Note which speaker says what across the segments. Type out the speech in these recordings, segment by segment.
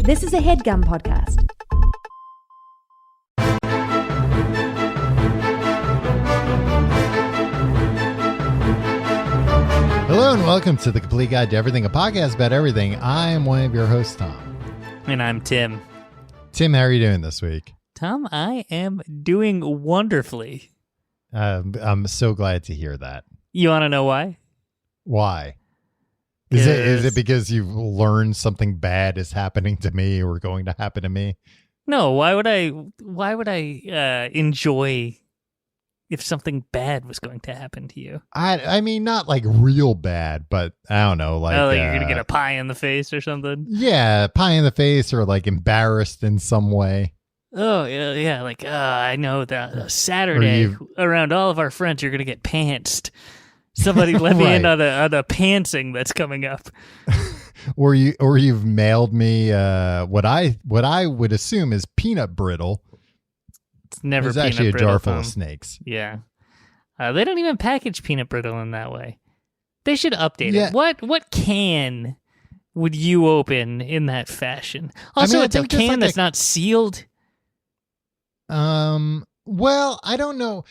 Speaker 1: This is a HeadGum podcast.
Speaker 2: Hello and welcome to The Complete Guide to Everything, a podcast about everything. I am one of your hosts, Tom.
Speaker 3: And I'm Tim.
Speaker 2: Tim, how are you doing this week?
Speaker 3: Tom, I am doing wonderfully.
Speaker 2: I'm so glad to hear that.
Speaker 3: You want to know why?
Speaker 2: Why? Is it because you've learned something bad is happening to me or going to happen to me?
Speaker 3: No, why would I enjoy if something bad was going to happen to you?
Speaker 2: I mean, not like real bad, but I don't know. Like,
Speaker 3: like you're going to get a pie in the face or something?
Speaker 2: Yeah, pie in the face or like embarrassed in some way.
Speaker 3: Oh, yeah. Like, I know that Saturday around all of our friends, you're going to get pantsed. Somebody let me in on a pantsing that's coming up.
Speaker 2: or you've mailed me what I would assume is peanut brittle.
Speaker 3: It's never
Speaker 2: It's
Speaker 3: peanut
Speaker 2: actually a
Speaker 3: brittle,
Speaker 2: jar full
Speaker 3: Tom.
Speaker 2: of snakes.
Speaker 3: Yeah. They don't even package peanut brittle in that way. They should update
Speaker 2: Yeah.
Speaker 3: it. What can would you open in that fashion? Also, it's a can that's not sealed.
Speaker 2: Well, I don't know.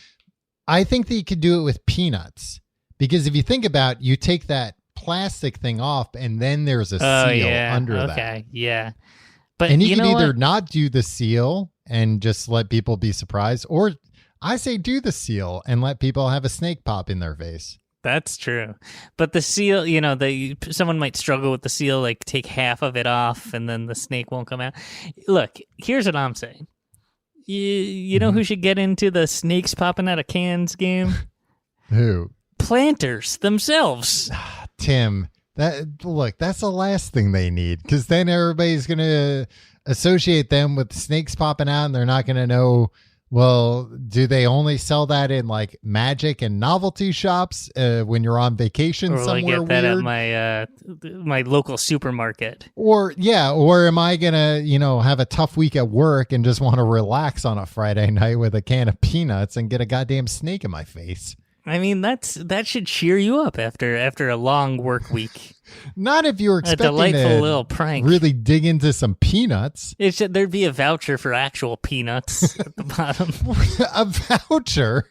Speaker 2: I think that you could do it with peanuts. Because if you think about it, you take that plastic thing off and then there's a seal under that.
Speaker 3: Okay, yeah. But
Speaker 2: and you
Speaker 3: know
Speaker 2: can either
Speaker 3: what?
Speaker 2: not do the seal and just let people be surprised, or I say do the seal and let people have a snake pop in their face.
Speaker 3: That's true. But the seal, someone might struggle with the seal, like take half of it off and then the snake won't come out. Look, here's what I'm saying. You know who should get into the snakes popping out of cans game?
Speaker 2: Who?
Speaker 3: Planters themselves.
Speaker 2: Tim, that's the last thing they need, because then everybody's going to associate them with snakes popping out and they're not going to know, well, do they only sell that in like magic and novelty shops when you're on vacation
Speaker 3: or
Speaker 2: somewhere
Speaker 3: get that
Speaker 2: weird?
Speaker 3: at my local supermarket.
Speaker 2: Or am I going to, have a tough week at work and just want to relax on a Friday night with a can of peanuts and get a goddamn snake in my face?
Speaker 3: I mean, that should cheer you up after a long work week.
Speaker 2: Not if you were expecting
Speaker 3: a delightful
Speaker 2: to
Speaker 3: little prank.
Speaker 2: Really dig into some peanuts.
Speaker 3: There'd be a voucher for actual peanuts at the bottom.
Speaker 2: A voucher?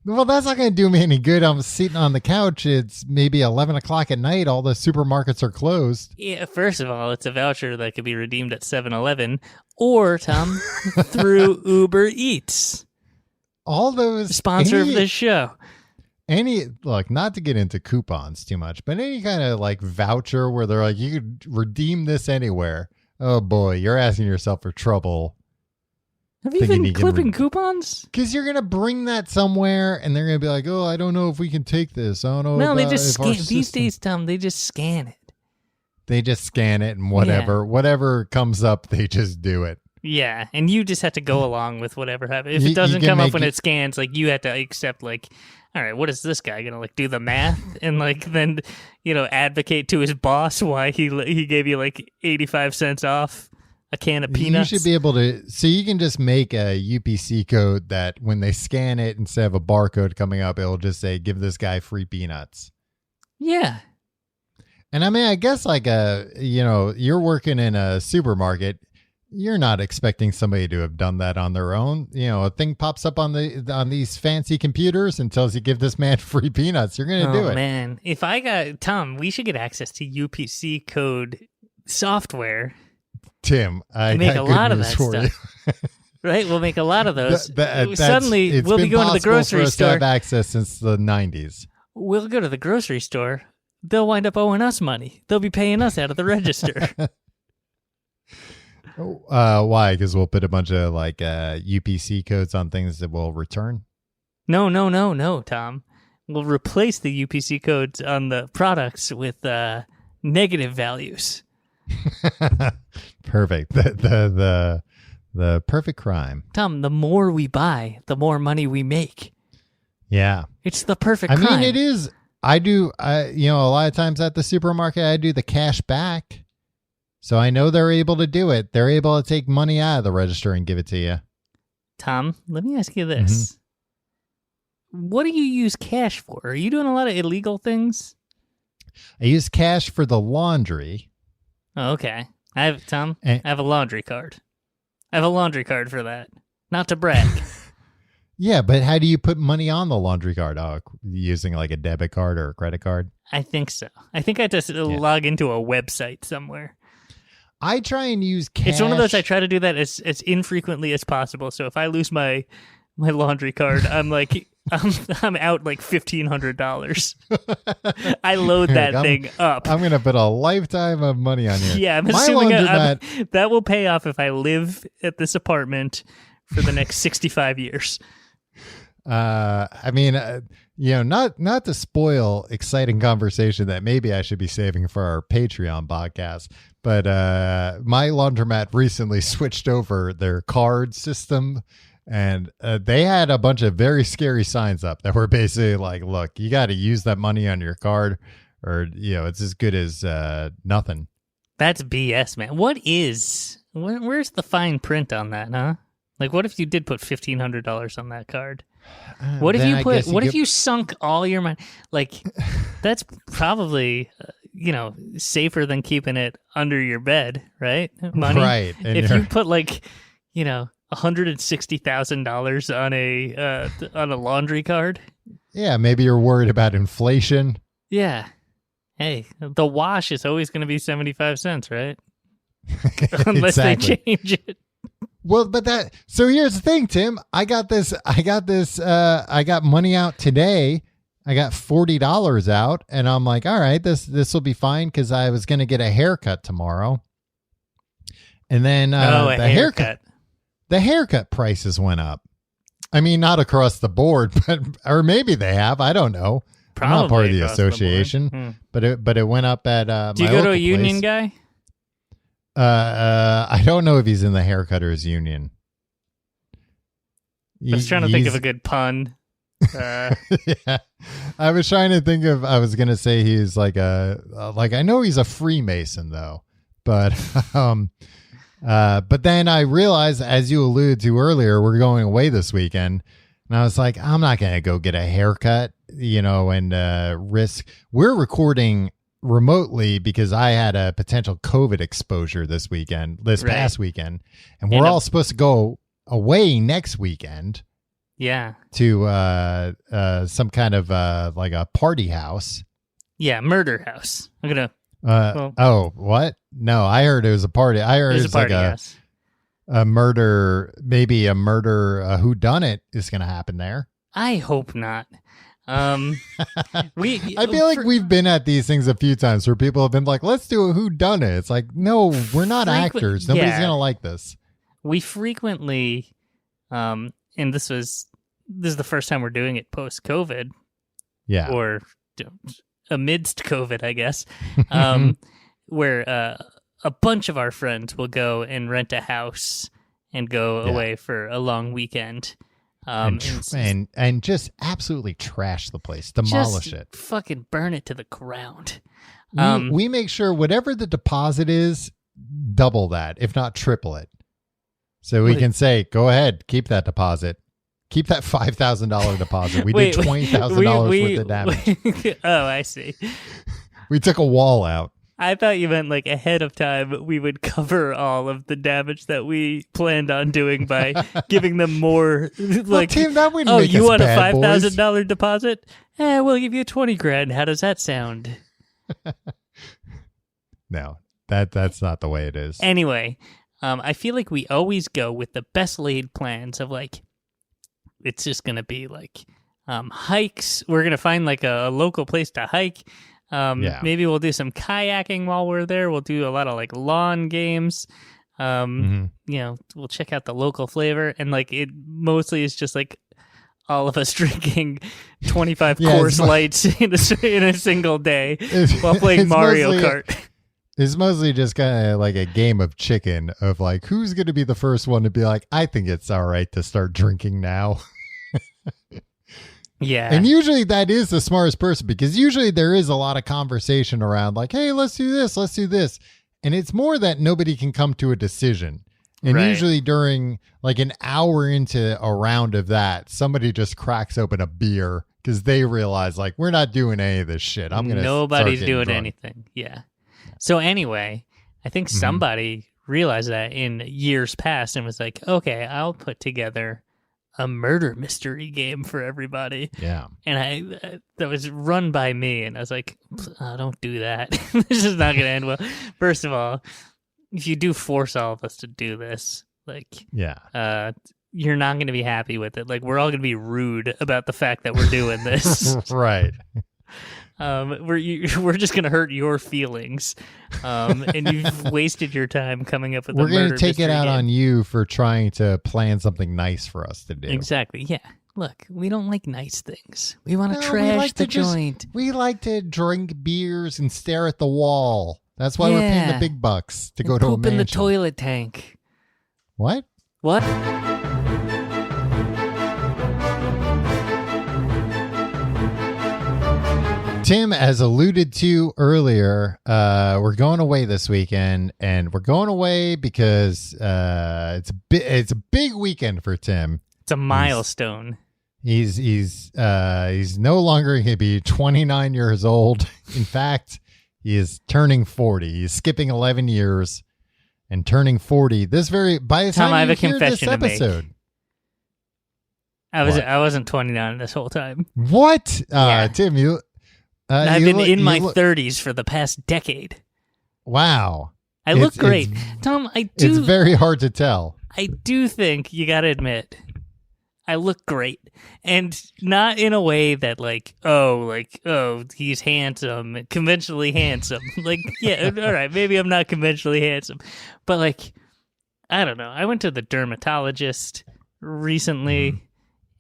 Speaker 2: Well, that's not going to do me any good. I'm sitting on the couch. It's maybe 11 o'clock at night. All the supermarkets are closed.
Speaker 3: Yeah, first of all, it's a voucher that could be redeemed at 7-Eleven or, Tom, through Uber Eats.
Speaker 2: All those...
Speaker 3: Sponsor of this show.
Speaker 2: Look, not to get into coupons too much, but any kind of like voucher where they're like, you could redeem this anywhere. Oh boy, you're asking yourself for trouble.
Speaker 3: Have you been clipping coupons?
Speaker 2: Because you're going to bring that somewhere and they're going to be like, oh, I don't know if we can take this. I don't know.
Speaker 3: No, they just scan. These days, Tom, they just scan it.
Speaker 2: They just scan it and whatever comes up, they just do it.
Speaker 3: Yeah, and you just have to go along with whatever happens. If it doesn't come up when it scans, like you have to accept, like, all right, what is this guy gonna like do the math and like then advocate to his boss why he gave you like 85 cents off a can of peanuts?
Speaker 2: You should be able to. So you can just make a UPC code that when they scan it, instead of a barcode coming up, it'll just say, "Give this guy free peanuts."
Speaker 3: Yeah.
Speaker 2: And I mean, I guess like you're working in a supermarket. You're not expecting somebody to have done that on their own. A thing pops up on these fancy computers and tells you, give this man free peanuts. You're going to do it. Oh,
Speaker 3: man. If I got... Tom, we should get access to UPC code software.
Speaker 2: Tim, I
Speaker 3: make a lot of that
Speaker 2: stuff.
Speaker 3: Right? We'll make a lot of those. Suddenly, we'll be going to the grocery store.
Speaker 2: To have access since the 90s.
Speaker 3: We'll go to the grocery store. They'll wind up owing us money. They'll be paying us out of the register.
Speaker 2: Why? Because we'll put a bunch of like UPC codes on things that will return?
Speaker 3: No, Tom. We'll replace the UPC codes on the products with negative values.
Speaker 2: Perfect. The perfect crime.
Speaker 3: Tom, the more we buy, the more money we make.
Speaker 2: Yeah.
Speaker 3: It's the perfect crime.
Speaker 2: I mean, it is. A lot of times at the supermarket, I do the cash back. So I know they're able to do it. They're able to take money out of the register and give it to you.
Speaker 3: Tom, let me ask you this. What do you use cash for? Are you doing a lot of illegal things?
Speaker 2: I use cash for the laundry.
Speaker 3: Oh, okay. I
Speaker 2: And-
Speaker 3: have a laundry card. I have a laundry card for that. Not to brag.
Speaker 2: Yeah, but how do you put money on the laundry card? Oh, using like a debit card or a credit card?
Speaker 3: I think so. I think I just log into a website somewhere.
Speaker 2: I try and use cash.
Speaker 3: It's one of those I try to do that as infrequently as possible. So if I lose my laundry card, I'm like I'm out like $1,500. I load that thing up.
Speaker 2: I'm gonna put a lifetime of money on here.
Speaker 3: Yeah, I'm
Speaker 2: My
Speaker 3: assuming
Speaker 2: laundromat.
Speaker 3: that will pay off if I live at this apartment for the next 65 years.
Speaker 2: I mean, not to spoil exciting conversation that maybe I should be saving for our Patreon podcast, but my laundromat recently switched over their card system, and they had a bunch of very scary signs up that were basically like, look, you got to use that money on your card, or it's as good as nothing.
Speaker 3: That's BS, man. Where's the fine print on that, huh? Like, what if you did put $1,500 on that card? What if you sunk all your money? Like, that's probably safer than keeping it under your bed, right? Money,
Speaker 2: right? And
Speaker 3: if you put like $160,000 on a laundry card,
Speaker 2: yeah, maybe you're worried about inflation.
Speaker 3: Yeah, hey, the wash is always going to be 75 cents, right? Unless they change it.
Speaker 2: Well, so here's the thing, Tim. I got money out today. I got $40 out, and I'm like, all right, this will be fine because I was going to get a haircut tomorrow. And then the haircut prices went up. I mean, not across the board, or maybe they have. I don't know.
Speaker 3: Probably
Speaker 2: I'm not part of the association, but it went up at
Speaker 3: Do you go to a union guy?
Speaker 2: I don't know if he's in the haircutters union.
Speaker 3: I was trying to think of a good pun.
Speaker 2: Yeah, I was trying to think of. I was gonna say he's like I know he's a Freemason though, but then I realized, as you alluded to earlier, we're going away this weekend, and I was like, I'm not gonna go get a haircut, and risk. We're recording remotely because I had a potential COVID exposure this past weekend, and we're all supposed to go away next weekend.
Speaker 3: Yeah.
Speaker 2: To some kind of like a party house.
Speaker 3: Yeah, murder house. I'm gonna.
Speaker 2: Oh, what? No, I heard it was a party. I heard it's like a murder, maybe a murder whodunit is going to happen there.
Speaker 3: I hope not. I
Speaker 2: feel like we've been at these things a few times where people have been like, let's do a whodunit. It's like, no, we're not actors. Nobody's going to like this.
Speaker 3: We frequently, and this is the first time we're doing it post-COVID.
Speaker 2: Yeah.
Speaker 3: Or amidst COVID, I guess. Where a bunch of our friends will go and rent a house and go away for a long weekend.
Speaker 2: And just absolutely trash the place, demolish it,
Speaker 3: fucking burn it to the ground.
Speaker 2: We make sure whatever the deposit is, double that, if not triple it. So we can say, go ahead, keep that deposit. Keep that $5,000 deposit. We did $20,000 worth of damage.
Speaker 3: Oh, I see.
Speaker 2: We took a wall out.
Speaker 3: I thought you meant like ahead of time we would cover all of the damage that we planned on doing by giving them more. Like,
Speaker 2: Tim, that wouldn't make
Speaker 3: you
Speaker 2: us
Speaker 3: want a
Speaker 2: bad
Speaker 3: $5,000 deposit? We'll give you $20,000. How does that sound?
Speaker 2: No, that's not the way it is.
Speaker 3: Anyway, I feel like we always go with the best laid plans of like, it's just going to be like hikes. We're going to find like a local place to hike. Maybe we'll do some kayaking while we're there. We'll do a lot of like lawn games. We'll check out the local flavor, and like it mostly is just like all of us drinking 25 Coors Lights in a single day while playing Mario Kart.
Speaker 2: It's mostly just kind of like a game of chicken of like, who's going to be the first one to be like, I think it's all right to start drinking now.
Speaker 3: Yeah.
Speaker 2: And usually that is the smartest person, because usually there is a lot of conversation around like, hey, let's do this. Let's do this. And it's more that nobody can come to a decision. And usually during like an hour into a round of that, somebody just cracks open a beer because they realize like, we're not doing any of this shit. Nobody's
Speaker 3: doing anything. Yeah. So anyway, I think somebody realized that in years past and was like, okay, I'll put together a murder mystery game for everybody.
Speaker 2: Yeah.
Speaker 3: And that was run by me, and I was like, oh, don't do that. This is not going to end well. First of all, if you do force all of us to do this, like, you're not going to be happy with it. Like, we're all going to be rude about the fact that we're doing this.
Speaker 2: Right.
Speaker 3: We're just going to hurt your feelings. And you've wasted your time coming up with
Speaker 2: We're
Speaker 3: going
Speaker 2: to take it out on you for trying to plan something nice for us to do.
Speaker 3: Exactly. Yeah. Look, we don't like nice things. We want to trash the joint.
Speaker 2: We like to drink beers and stare at the wall. That's why we're paying the big bucks to go to a mansion.
Speaker 3: Poop in the toilet tank.
Speaker 2: What?
Speaker 3: What?
Speaker 2: Tim, as alluded to earlier, we're going away this weekend, and we're going away because it's a big weekend for Tim.
Speaker 3: It's a milestone.
Speaker 2: He's no longer going to be 29 years old. In fact, he is turning 40. He's skipping 11 years and turning 40. By the time
Speaker 3: I have
Speaker 2: you
Speaker 3: a
Speaker 2: hear
Speaker 3: confession
Speaker 2: this
Speaker 3: to make.
Speaker 2: episode.
Speaker 3: I wasn't 29 this whole time.
Speaker 2: What?
Speaker 3: Yeah.
Speaker 2: Tim, you...
Speaker 3: I've been in my 30s for the past decade.
Speaker 2: Wow.
Speaker 3: I look great. Tom,
Speaker 2: It's very hard to tell.
Speaker 3: I do think you got to admit, I look great. And not in a way that he's handsome, conventionally handsome. Like, yeah, all right, maybe I'm not conventionally handsome. But like, I don't know. I went to the dermatologist recently,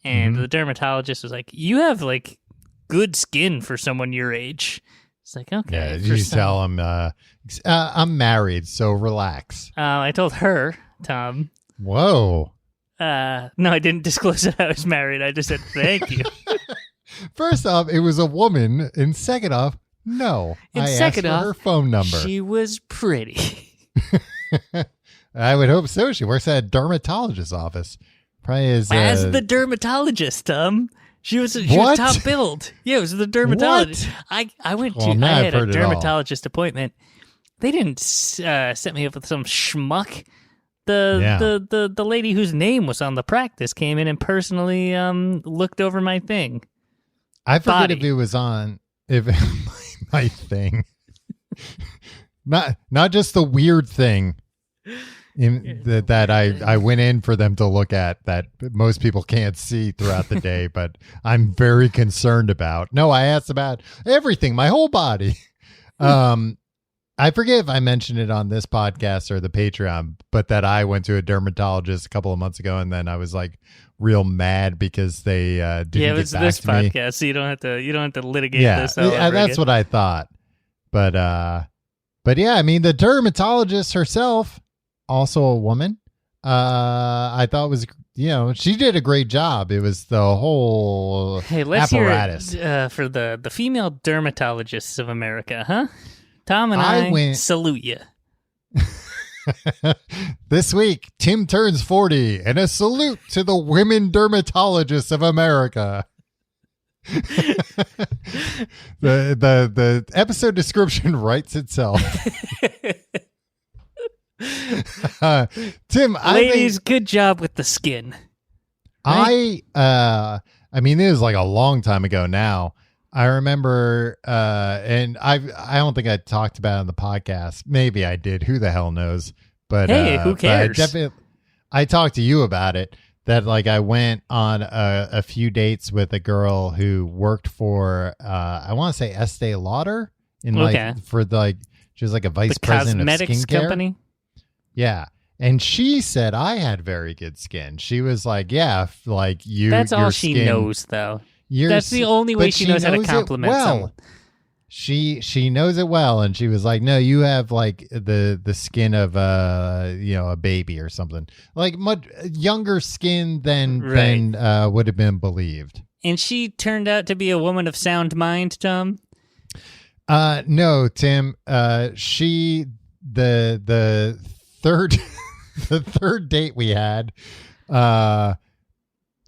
Speaker 3: and the dermatologist was like, you have like good skin for someone your age. It's like, okay.
Speaker 2: Yeah, you tell him, I'm married, so relax.
Speaker 3: I told her, Tom.
Speaker 2: Whoa.
Speaker 3: No, I didn't disclose that I was married. I just said, thank you.
Speaker 2: First off, it was a woman. And second off, no. I asked for her phone number.
Speaker 3: She was pretty.
Speaker 2: I would hope so. She works at a dermatologist's office. Probably is.
Speaker 3: As the dermatologist, Tom. She was top billed. Yeah, it was the dermatologist. I had a dermatologist appointment. They didn't set me up with some schmuck. The lady whose name was on the practice came in and personally looked over my thing.
Speaker 2: I forget if it was on my thing. Not just the weird thing that I went in for them to look at that most people can't see throughout the day, but I'm very concerned about. No, I asked about everything, my whole body. I forget if I mentioned it on this podcast or the Patreon, but that I went to a dermatologist a couple of months ago, and then I was like real mad because they didn't get back to me. Yeah, it was this
Speaker 3: podcast, so you don't have to litigate this.
Speaker 2: Yeah, that's what I thought. But yeah, I mean, the dermatologist herself, also a woman, I thought was, she did a great job. It was the whole apparatus.
Speaker 3: Hear for the female dermatologists of America, huh? Tom and I salute you.
Speaker 2: This week, Tim turns 40, and a salute to the women dermatologists of America. The episode description writes itself. Tim,
Speaker 3: ladies, good job with the skin.
Speaker 2: Right? I mean, it was like a long time ago now. I remember, and I don't think I talked about it on the podcast. Maybe I did. Who the hell knows? But
Speaker 3: hey, who cares?
Speaker 2: I talked to you about it. That like I went on a few dates with a girl who worked for I want to say Estee Lauder she was like a vice president of
Speaker 3: cosmetics
Speaker 2: skincare
Speaker 3: company.
Speaker 2: Yeah. And she said I had very good skin. She was like, yeah, like you.
Speaker 3: That's all
Speaker 2: she
Speaker 3: knows, though. That's the only way she knows how to compliment someone.
Speaker 2: She knows it well, and she was like, no, you have like the skin of a baby or something, like much younger skin than would have been believed.
Speaker 3: And she turned out to be a woman of sound mind, Tom.
Speaker 2: No, Tim. The third date we had,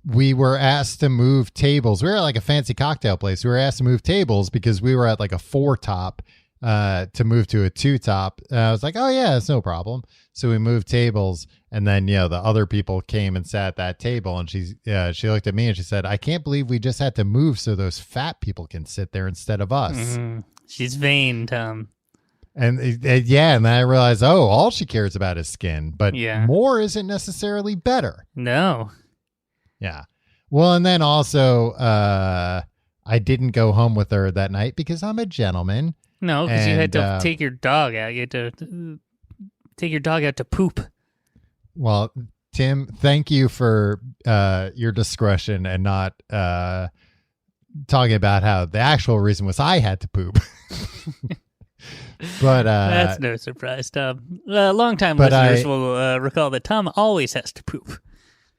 Speaker 2: we were asked to move tables. We were at like a fancy cocktail place. We were asked to move tables because we were at like a 4 top, to move to a 2-top. I was like, oh yeah, it's no problem. So we moved tables, and then the other people came and sat at that table, and she looked at me and she said, I can't believe we just had to move so those fat people can sit there instead of us.
Speaker 3: Mm-hmm. She's vain, Tom.
Speaker 2: And and then I realized, all she cares about is skin, but more isn't necessarily better.
Speaker 3: No.
Speaker 2: Yeah. Well, and then also, I didn't go home with her that night because I'm a gentleman.
Speaker 3: No, because you had to take your dog out. You had to take your dog out to poop.
Speaker 2: Well, Tim, thank you for your discretion and not talking about how the actual reason was I had to poop. But
Speaker 3: that's no surprise, Tom. Long-time listeners will recall that Tom always has to poop.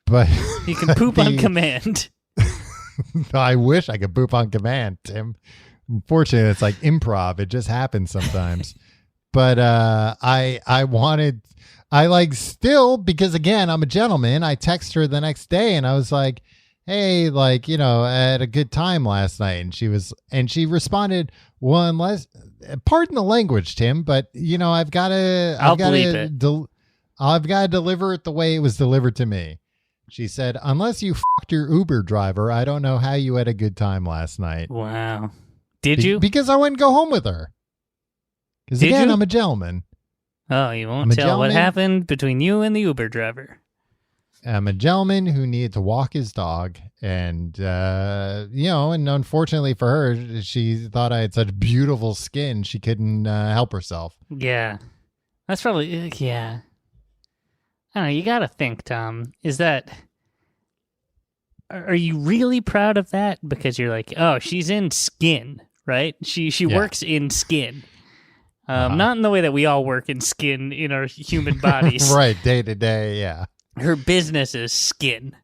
Speaker 2: But
Speaker 3: he can poop on command.
Speaker 2: I wish I could poop on command, Tim. Unfortunately, it's like improv. It just happens sometimes. But still, because again, I'm a gentleman, I text her the next day and I was like, hey, I had a good time last night. And she responded, well, unless, pardon the language, Tim, but I've got to deliver it the way it was delivered to me. She said, unless you fucked your Uber driver, I don't know how you had a good time last night.
Speaker 3: Wow. Did you?
Speaker 2: Because I wouldn't go home with her. Because again, I'm a gentleman.
Speaker 3: Oh, you won't tell what happened between you and the Uber driver.
Speaker 2: I'm a gentleman who needed to walk his dog. And, and unfortunately for her, she thought I had such beautiful skin, she couldn't help herself.
Speaker 3: Yeah. That's probably, yeah. I don't know, you got to think, Tom, are you really proud of that? Because you're like, oh, she's in skin, right? She works in skin. Not in the way that we all work in skin in our human bodies.
Speaker 2: Right, day to day, yeah.
Speaker 3: Her business is skin,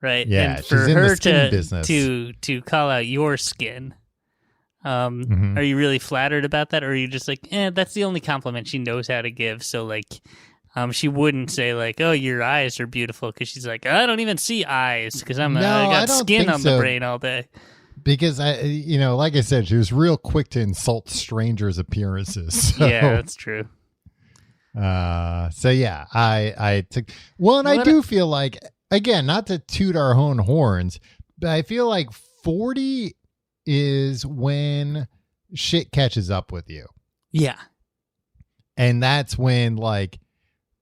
Speaker 3: right?
Speaker 2: Yeah,
Speaker 3: and for
Speaker 2: she's in
Speaker 3: her
Speaker 2: the skin business.
Speaker 3: to call out your skin, are you really flattered about that? Or are you just like, that's the only compliment she knows how to give, so she wouldn't say oh, your eyes are beautiful, because she's like, I don't even see eyes because I got skin on the brain all day.
Speaker 2: Because like I said, she was real quick to insult strangers' appearances. So.
Speaker 3: Yeah, that's true.
Speaker 2: So yeah, I took and I do feel like, again, not to toot our own horns, but I feel like 40 is when shit catches up with you.
Speaker 3: Yeah.
Speaker 2: And that's when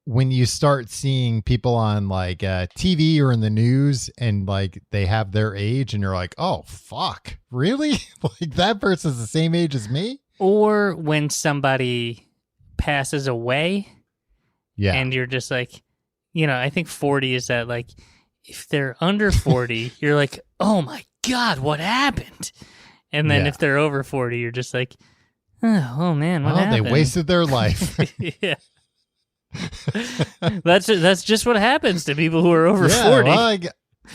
Speaker 2: when you start seeing people on TV or in the news and they have their age and you're like, oh, fuck, really? That person's the same age as me?
Speaker 3: Or when somebody passes away.
Speaker 2: Yeah.
Speaker 3: And you're just like, I think 40 is that if they're under 40, you're like, oh my God, what happened? And then if they're over 40, you're just like, oh man, what happened?
Speaker 2: They wasted their life.
Speaker 3: Yeah. That's just what happens to people who are over 40.
Speaker 2: Well,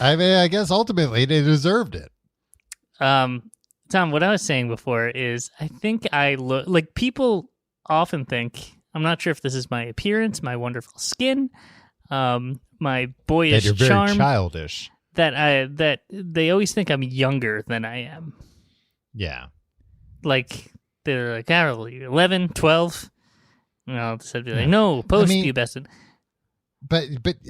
Speaker 2: I guess ultimately they deserved it.
Speaker 3: Tom, what I was saying before is I think I look people often think, I'm not sure if this is my appearance, my wonderful skin, my boyish
Speaker 2: that you're very
Speaker 3: charm,
Speaker 2: childish.
Speaker 3: That they always think I'm younger than I am.
Speaker 2: Yeah.
Speaker 3: They're like, oh, you're 11, 12. No, I'd be like, no, post-pubescent.
Speaker 2: But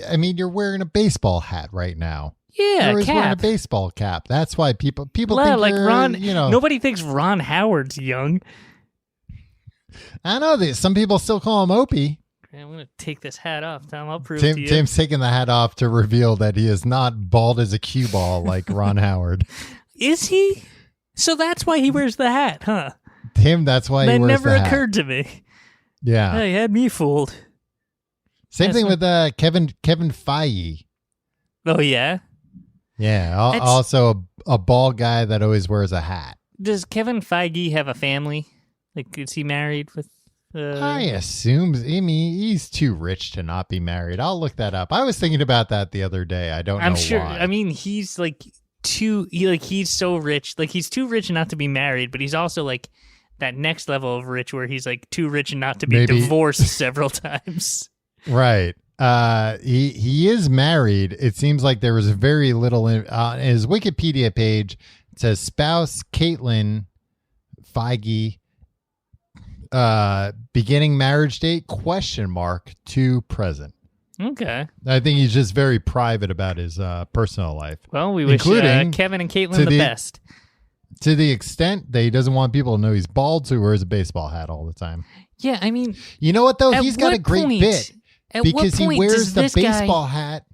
Speaker 2: I mean, you're wearing a baseball hat right now.
Speaker 3: Yeah,
Speaker 2: you're always
Speaker 3: cap.
Speaker 2: wearing a baseball cap. That's why people think you're,
Speaker 3: Ron. Nobody thinks Ron Howard's young.
Speaker 2: I know this. Some people still call him Opie.
Speaker 3: I'm gonna take this hat off, Tom. I'll prove to you.
Speaker 2: Tim's taking the hat off to reveal that he is not bald as a cue ball like Ron Howard.
Speaker 3: Is he? So that's why he wears the hat, huh?
Speaker 2: Tim, that's why he wears the hat.
Speaker 3: That never occurred to me.
Speaker 2: Yeah.
Speaker 3: He had me fooled.
Speaker 2: Same thing with Kevin Feige.
Speaker 3: Oh, yeah?
Speaker 2: Yeah. Also a bald guy that always wears a hat.
Speaker 3: Does Kevin Feige have a family? Is he married with...
Speaker 2: I assume. I mean, he's too rich to not be married. I'll look that up. I was thinking about that the other day. I don't know
Speaker 3: sure.
Speaker 2: why.
Speaker 3: I mean, he's he's so rich. He's too rich not to be married, but he's also that next level of rich where he's too rich not to be divorced several times.
Speaker 2: Right. He is married. It seems like there was very little on his Wikipedia page. It says spouse Caitlin Feige beginning marriage date, ? To present.
Speaker 3: Okay.
Speaker 2: I think he's just very private about his personal life.
Speaker 3: Well, we wish Kevin and Caitlin the best.
Speaker 2: To the extent that he doesn't want people to know he's bald, so he wears a baseball hat all the time.
Speaker 3: Yeah, I mean...
Speaker 2: You know what, though? He's got a great bit. Because he wears the baseball hat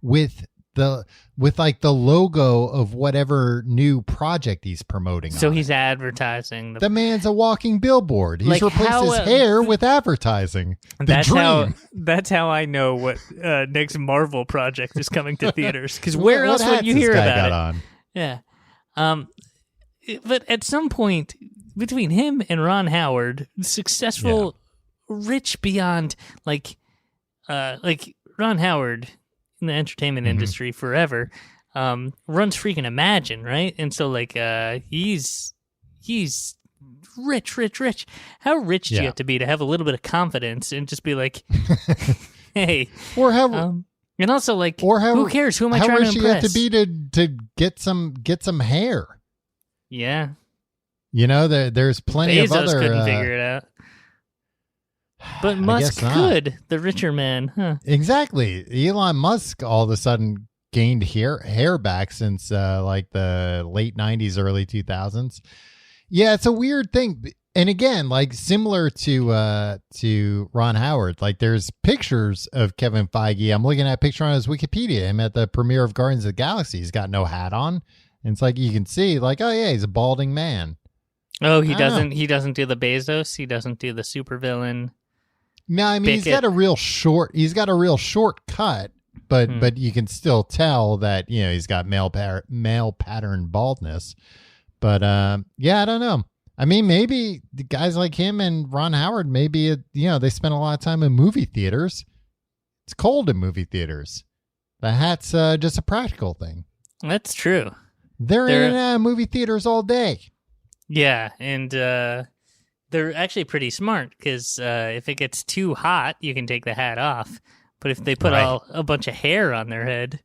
Speaker 2: with like the logo of whatever new project he's promoting.
Speaker 3: So he's advertising.
Speaker 2: The man's a walking billboard. He's replaced his hair with advertising. That's
Speaker 3: how I know what next Marvel project is coming to theaters. Because where else would you hear about it?
Speaker 2: On?
Speaker 3: Yeah. But at some point between him and Ron Howard, successful, rich beyond like Ron Howard in the entertainment industry forever, runs freaking Imagine, right? And so like he's rich. How rich do you have to be to have a little bit of confidence and just be like, hey,
Speaker 2: or how
Speaker 3: and also like, or how, who cares? Who am I trying to impress? How rich you have to
Speaker 2: be to get some hair?
Speaker 3: Yeah,
Speaker 2: you know, there's plenty
Speaker 3: Bezos
Speaker 2: of other.
Speaker 3: Couldn't figure it out. But Musk could, the richer man. Huh?
Speaker 2: Exactly. Elon Musk all of a sudden gained hair back since like the late 90s, early 2000s. Yeah, it's a weird thing. And again, like similar to Ron Howard, like there's pictures of Kevin Feige. I'm looking at a picture on his Wikipedia, him at the premiere of Guardians of the Galaxy. He's got no hat on. And it's like you can see like, oh yeah, he's a balding man.
Speaker 3: Oh, he doesn't do the Bezos, he doesn't do the supervillain.
Speaker 2: No, I mean he's got a real short cut, but you can still tell that, you know, he's got male pattern baldness. But yeah, I don't know. I mean, maybe the guys like him and Ron Howard, maybe they spend a lot of time in movie theaters. It's cold in movie theaters. The hat's just a practical thing.
Speaker 3: That's true.
Speaker 2: They're in movie theaters all day.
Speaker 3: Yeah, and they're actually pretty smart because if it gets too hot, you can take the hat off. But if they put a bunch of hair on their head,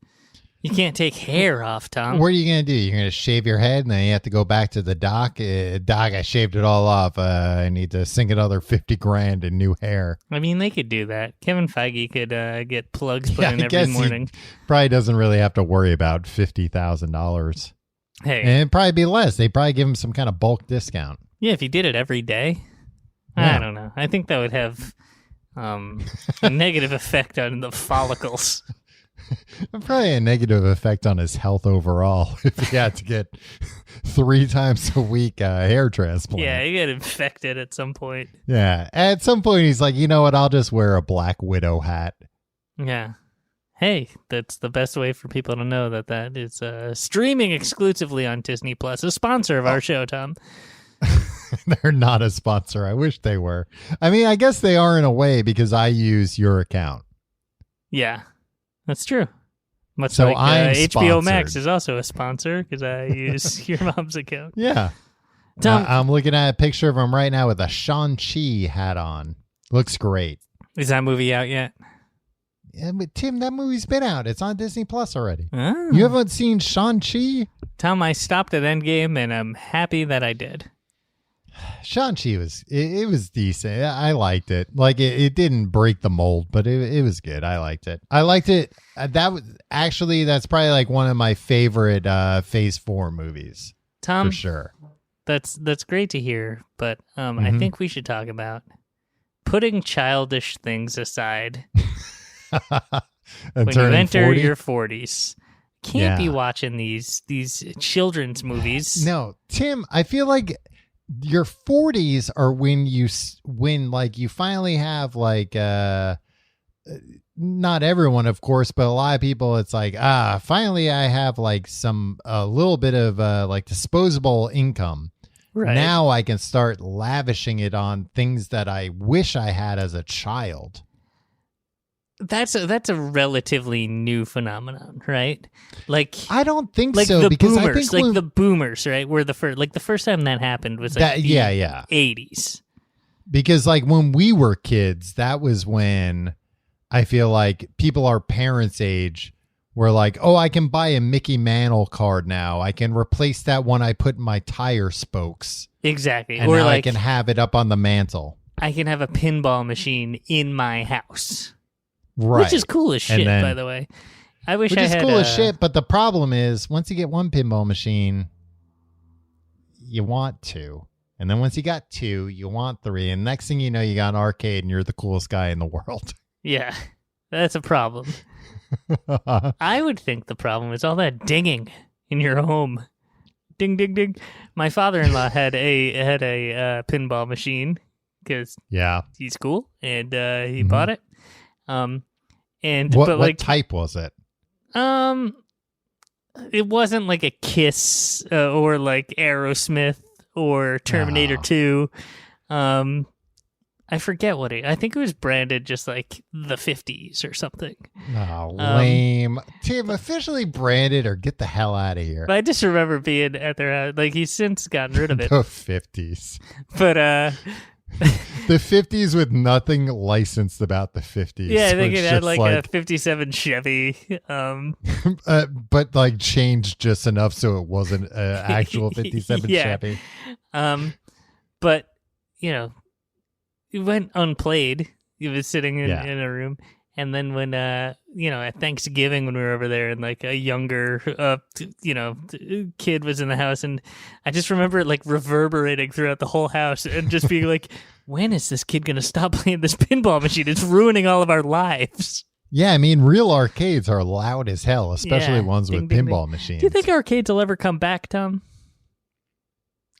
Speaker 3: you can't take hair off, Tom.
Speaker 2: What are you going to do? You're going to shave your head and then you have to go back to the doc? Doc, I shaved it all off. I need to sink another $50,000 in new hair.
Speaker 3: I mean, they could do that. Kevin Feige could get plugs put in every morning.
Speaker 2: He probably doesn't really have to worry about $50,000.
Speaker 3: Hey.
Speaker 2: And it'd probably be less. They'd probably give him some kind of bulk discount.
Speaker 3: Yeah, if he did it every day.
Speaker 2: Yeah.
Speaker 3: I don't know. I think that would have a negative effect on the follicles.
Speaker 2: Probably a negative effect on his health overall if he had to get 3 times a week hair transplant.
Speaker 3: Yeah, he got infected at some point.
Speaker 2: Yeah, at some point he's like, you know what? I'll just wear a Black Widow hat.
Speaker 3: Yeah. Hey, that's the best way for people to know that is streaming exclusively on Disney Plus, a sponsor of our show, Tom.
Speaker 2: They're not a sponsor. I wish they were. I mean, I guess they are in a way because I use your account.
Speaker 3: Yeah, that's true. Much
Speaker 2: so
Speaker 3: like
Speaker 2: I'm
Speaker 3: HBO
Speaker 2: sponsored.
Speaker 3: Max is also a sponsor because I use your mom's account.
Speaker 2: Yeah. I'm looking at a picture of him right now with a Shang-Chi hat on. Looks great.
Speaker 3: Is that movie out yet?
Speaker 2: Yeah, but Tim, that movie's been out. It's on Disney Plus already.
Speaker 3: Oh.
Speaker 2: You haven't seen Shang-Chi?
Speaker 3: Tom, I stopped at Endgame, and I'm happy that I did.
Speaker 2: Shang-Chi was decent. I liked it. Like it didn't break the mold, but it was good. I liked it. That's probably like one of my favorite Phase 4 movies.
Speaker 3: Tom,
Speaker 2: for sure.
Speaker 3: That's great to hear, but I think we should talk about putting childish things aside. When you enter 40? Your 40s, can't be watching these children's movies.
Speaker 2: No, Tim, I feel like your 40s are when you finally have like not everyone, of course, but a lot of people. It's like finally I have like a little bit of like disposable income.
Speaker 3: Right.
Speaker 2: Now I can start lavishing it on things that I wish I had as a child.
Speaker 3: That's a relatively new phenomenon, right? Like
Speaker 2: I don't think
Speaker 3: like
Speaker 2: so
Speaker 3: the
Speaker 2: because
Speaker 3: boomers,
Speaker 2: I think
Speaker 3: like the boomers, right? Were the first time that happened was like the 80s.
Speaker 2: Because like when we were kids, that was when I feel like people our parents' age where like, oh, I can buy a Mickey Mantle card now. I can replace that one I put in my tire spokes.
Speaker 3: Exactly.
Speaker 2: And
Speaker 3: or
Speaker 2: now
Speaker 3: like,
Speaker 2: I can have it up on the mantle.
Speaker 3: I can have a pinball machine in my house.
Speaker 2: Right.
Speaker 3: Which is cool as shit, by the way. I wish I had...
Speaker 2: Which is cool as shit, but the problem is, once you get one pinball machine, you want two. And then once you got two, you want three. And next thing you know, you got an arcade and you're the coolest guy in the world.
Speaker 3: Yeah, that's a problem. I would think the problem is all that dinging in your home. Ding, ding, ding. My father-in-law had a pinball machine because he's cool and he bought it.
Speaker 2: What type was it?
Speaker 3: It wasn't like a Kiss or like Aerosmith or Terminator 2. I forget I think it was branded just like the 50s or something.
Speaker 2: Oh, lame. Tim, officially branded or get the hell out of here.
Speaker 3: But I just remember being at their house. Like, he's since gotten rid of it.
Speaker 2: The 50s.
Speaker 3: But,
Speaker 2: the 50s with nothing licensed about the 50s.
Speaker 3: Yeah, I think it had like a 57 Chevy.
Speaker 2: But like changed just enough so it wasn't an actual 57 Chevy.
Speaker 3: But, you know, it went unplayed. He was sitting in a room. And then when, at Thanksgiving when we were over there and like a younger, kid was in the house. And I just remember it like reverberating throughout the whole house and just being like, when is this kid going to stop playing this pinball machine? It's ruining all of our lives.
Speaker 2: Yeah, I mean, real arcades are loud as hell, especially ones with pinball machines.
Speaker 3: Do you think arcades will ever come back, Tom?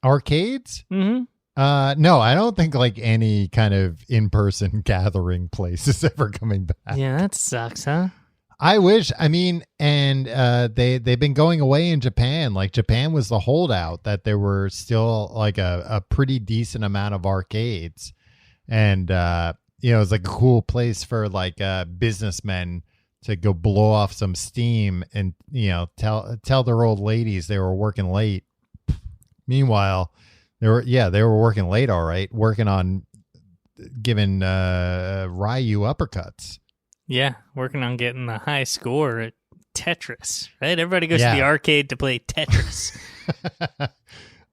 Speaker 2: Arcades?
Speaker 3: Mm-hmm.
Speaker 2: No, I don't think like any kind of in-person gathering place is ever coming back.
Speaker 3: Yeah, that sucks, huh?
Speaker 2: I wish. I mean, and they've been going away in Japan. Like Japan was the holdout that there were still like a pretty decent amount of arcades, and it was like a cool place for like businessmen to go blow off some steam and tell their old ladies they were working late. Meanwhile, they were working late, all right, working on giving Ryu uppercuts.
Speaker 3: Yeah, working on getting a high score at Tetris, right? Everybody goes to the arcade to play Tetris.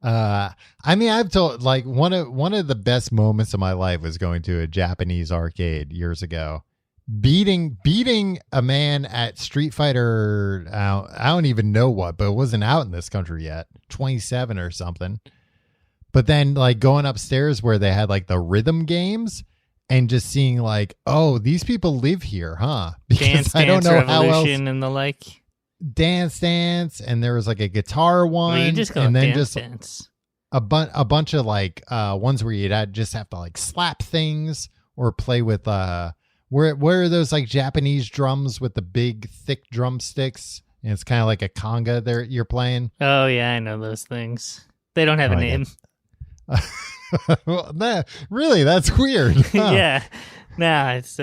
Speaker 2: I mean, I've told like one of the best moments of my life was going to a Japanese arcade years ago. Beating a man at Street Fighter, I don't even know what, but it wasn't out in this country yet, 27 or something. But then like going upstairs where they had like the rhythm games and just seeing like, oh, these people live here, huh?
Speaker 3: Because I don't know how else. And the like.
Speaker 2: Dance, and there was like a guitar one.
Speaker 3: Well, you just go
Speaker 2: and then
Speaker 3: dance.
Speaker 2: A bunch of like ones where you'd just have to like slap things or play with where are those like Japanese drums with the big thick drumsticks? And it's kind of like a conga there you're playing.
Speaker 3: Oh yeah, I know those things. They don't have a name.
Speaker 2: Well, really, that's weird. Huh?
Speaker 3: Yeah. Nah, it's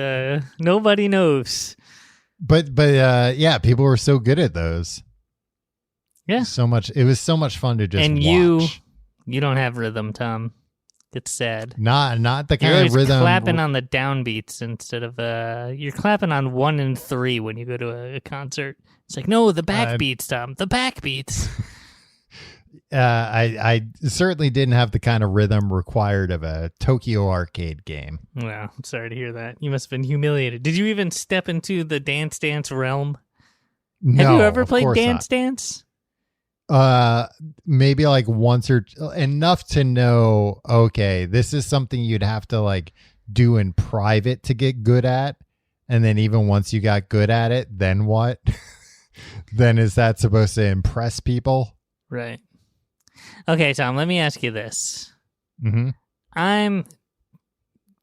Speaker 3: nobody knows.
Speaker 2: But people were so good at those.
Speaker 3: Yeah.
Speaker 2: It was so much fun to just
Speaker 3: and
Speaker 2: watch.
Speaker 3: You don't have rhythm, Tom. It's sad.
Speaker 2: Not the kind
Speaker 3: You're
Speaker 2: of rhythm.
Speaker 3: Clapping on the downbeats instead of you're clapping on 1 and 3 when you go to a concert. It's like, no, the backbeats, Tom. The backbeats.
Speaker 2: I certainly didn't have the kind of rhythm required of a Tokyo arcade game.
Speaker 3: Well, I'm sorry to hear that. You must have been humiliated. Did you even step into the Dance Dance realm?
Speaker 2: No,
Speaker 3: have you ever played Dance Dance?
Speaker 2: Maybe like once or enough to know, okay, this is something you'd have to like do in private to get good at. And then even once you got good at it, then what? Then is that supposed to impress people?
Speaker 3: Right. Okay, Tom, let me ask you this.
Speaker 2: Mm-hmm.
Speaker 3: I'm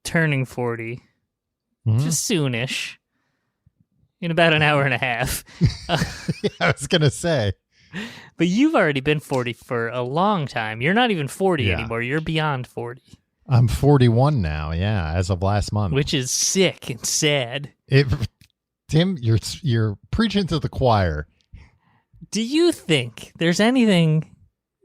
Speaker 3: turning 40, just soonish, in about an hour and a half.
Speaker 2: Yeah, I was going to say.
Speaker 3: But you've already been 40 for a long time. You're not even 40 anymore. You're beyond 40.
Speaker 2: I'm 41 now, as of last month.
Speaker 3: Which is sick and sad.
Speaker 2: Tim, you're preaching to the choir.
Speaker 3: Do you think there's anything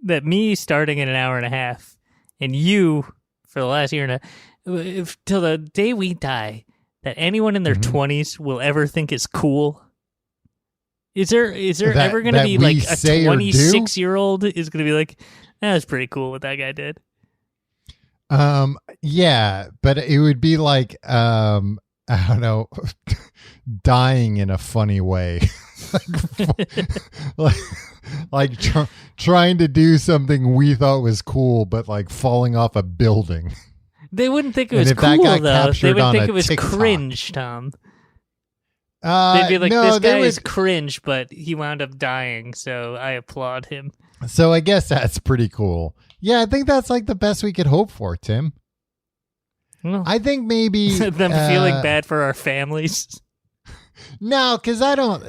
Speaker 3: that me starting in an hour and a half and you for the last year and a half, till the day we die, that anyone in their 20s will ever think is cool? Is there ever going to be like a 26-year-old is going to be like, that was pretty cool what that guy did?
Speaker 2: Yeah, but it would be like, I don't know, dying in a funny way. like trying to do something we thought was cool, but like falling off a building.
Speaker 3: They wouldn't think it was cool, though. They would think it was TikTok. Cringe, Tom. They'd be like, this guy is cringe, but he wound up dying, so I applaud him.
Speaker 2: So I guess that's pretty cool. Yeah, I think that's like the best we could hope for, Tim.
Speaker 3: Well,
Speaker 2: I think maybe
Speaker 3: them feeling bad for our families.
Speaker 2: No, because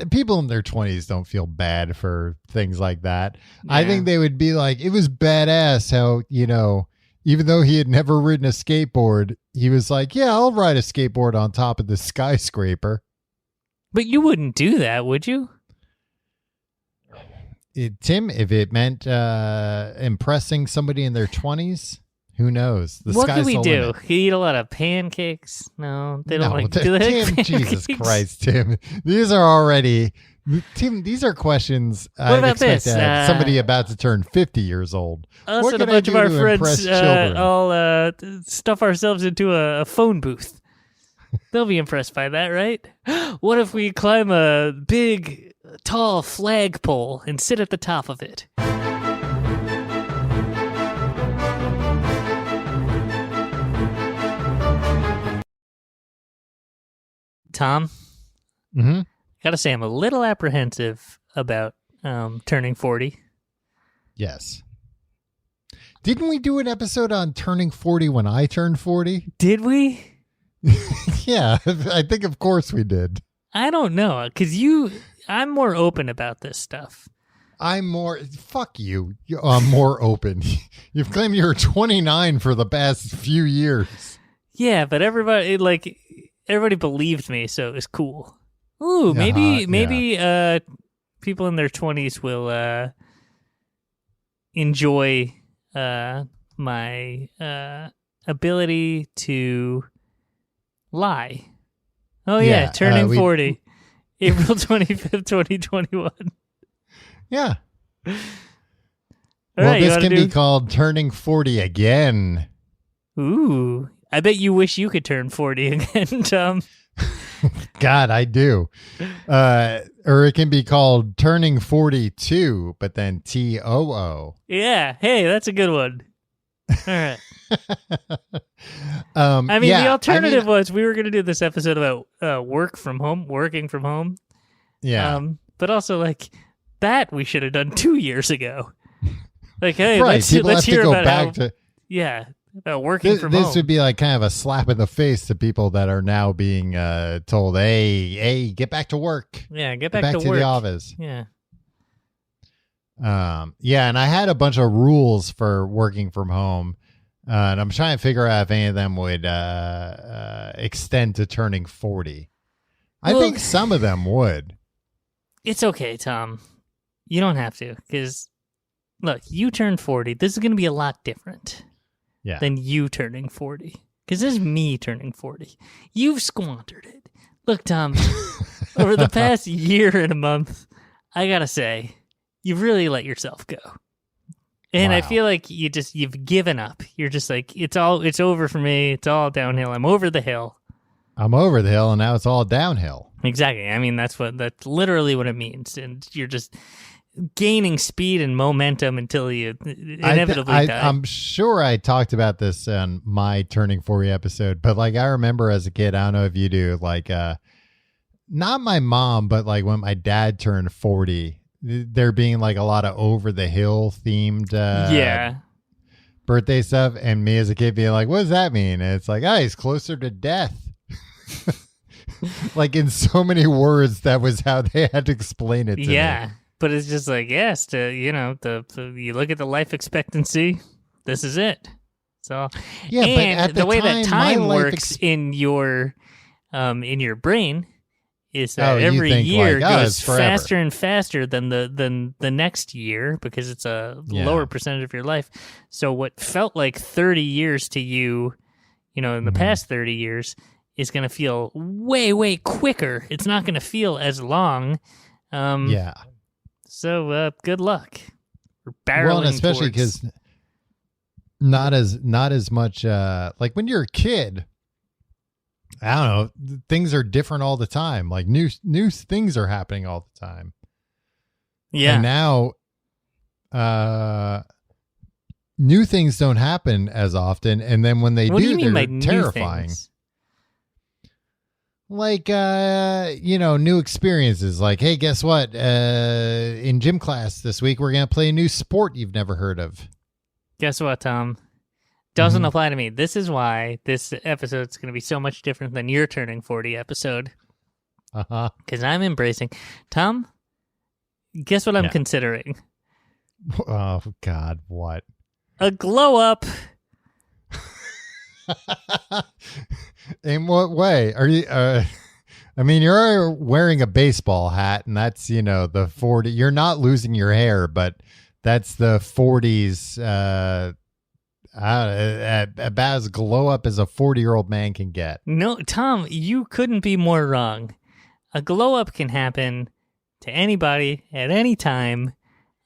Speaker 2: people in their 20s don't feel bad for things like that. Yeah. I think they would be like, it was badass how, even though he had never ridden a skateboard, he was like, yeah, I'll ride a skateboard on top of the skyscraper.
Speaker 3: But you wouldn't do that, would you?
Speaker 2: Tim, if it meant impressing somebody in their 20s, who knows?
Speaker 3: What can we do? Limit. You eat a lot of pancakes? No, they don't do that.
Speaker 2: Tim, Jesus Christ, Tim. These are questions I expect to have somebody about to turn 50 years old.
Speaker 3: Us and a bunch of our friends all stuff ourselves into a phone booth. They'll be impressed by that, right? What if we climb a big, tall flagpole and sit at the top of it? Tom, gotta say, I'm a little apprehensive about turning 40.
Speaker 2: Yes. Didn't we do an episode on turning 40 when I turned 40?
Speaker 3: Did we?
Speaker 2: Yeah, I think of course we did.
Speaker 3: I don't know, because I'm more open about this stuff.
Speaker 2: Fuck you. I'm more open. You've claimed you're 29 for the past few years.
Speaker 3: Yeah, but everybody believed me, so it was cool. Ooh, maybe people in their 20s will enjoy my ability to lie. Oh yeah, turning 40, April 25th, 2021.
Speaker 2: Yeah.
Speaker 3: All
Speaker 2: right, this can be called turning 40 again.
Speaker 3: Ooh, I bet you wish you could turn 40 again, Tom.
Speaker 2: God, I do. Or it can be called turning 42, but then TOO.
Speaker 3: Yeah. Hey, that's a good one. All right. The alternative was we were going to do this episode about working from home.
Speaker 2: Yeah.
Speaker 3: But also like that we should have done 2 years ago. Like, hey,
Speaker 2: right.
Speaker 3: let's hear about
Speaker 2: about
Speaker 3: working from home.
Speaker 2: This would be like kind of a slap in the face to people that are now being told, hey, get back to work.
Speaker 3: Yeah, get back to work.
Speaker 2: The office.
Speaker 3: Yeah.
Speaker 2: And I had a bunch of rules for working from home. And I'm trying to figure out if any of them would extend to turning 40. I think some of them would.
Speaker 3: It's okay, Tom. You don't have to, because, look, you turned 40. This is going to be a lot different than you turning 40, because this is me turning 40. You've squandered it. Look, Tom, over the past year and a month, I got to say, you've really let yourself go. And I feel like you've given up. You're just like, it's over for me. It's all downhill. I'm over the hill.
Speaker 2: I'm over the hill, and now it's all downhill.
Speaker 3: Exactly. I mean, that's literally what it means. And you're just gaining speed and momentum until you inevitably die.
Speaker 2: I'm sure I talked about this on my turning 40 episode, but like I remember as a kid, I don't know if you do, like not my mom, but like when my dad turned 40, there being like a lot of over the hill themed birthday stuff, and me as a kid being like, what does that mean? And it's like, he's closer to death. Like in so many words, that was how they had to explain it to me.
Speaker 3: But it's just like, yes, you look at the life expectancy, this is it. So
Speaker 2: yeah,
Speaker 3: and
Speaker 2: but at
Speaker 3: the way that time works in your brain is that every year goes faster and faster than the next year, because it's a lower percentage of your life. So what felt like 30 years to you, in the past 30 years, is going to feel way, way quicker. It's not going to feel as long
Speaker 2: Yeah.
Speaker 3: So good luck. We're barreling
Speaker 2: Well, and especially because not as much like when you're a kid, I don't know, things are different all the time. Like new things are happening all the time.
Speaker 3: Yeah.
Speaker 2: And now new things don't happen as often, and then when they
Speaker 3: What do you mean
Speaker 2: they're
Speaker 3: by
Speaker 2: terrifying.
Speaker 3: new things?
Speaker 2: Like new experiences. Like, hey, guess what? In gym class this week we're gonna play a new sport you've never heard of.
Speaker 3: Guess what, Tom? Doesn't
Speaker 2: Mhm.
Speaker 3: apply to me. This is why this episode's going to be so much different than your turning 40 episode.
Speaker 2: Uh-huh.
Speaker 3: Because I'm embracing. Tom, guess what I'm
Speaker 2: Yeah.
Speaker 3: considering?
Speaker 2: Oh God, what?
Speaker 3: A glow up.
Speaker 2: In what way are you? I mean, you're wearing a baseball hat, and that's the 40. You're not losing your hair, but that's the 40s. About as glow up as a 40-year-old man can get.
Speaker 3: No, Tom, you couldn't be more wrong. A glow up can happen to anybody at any time.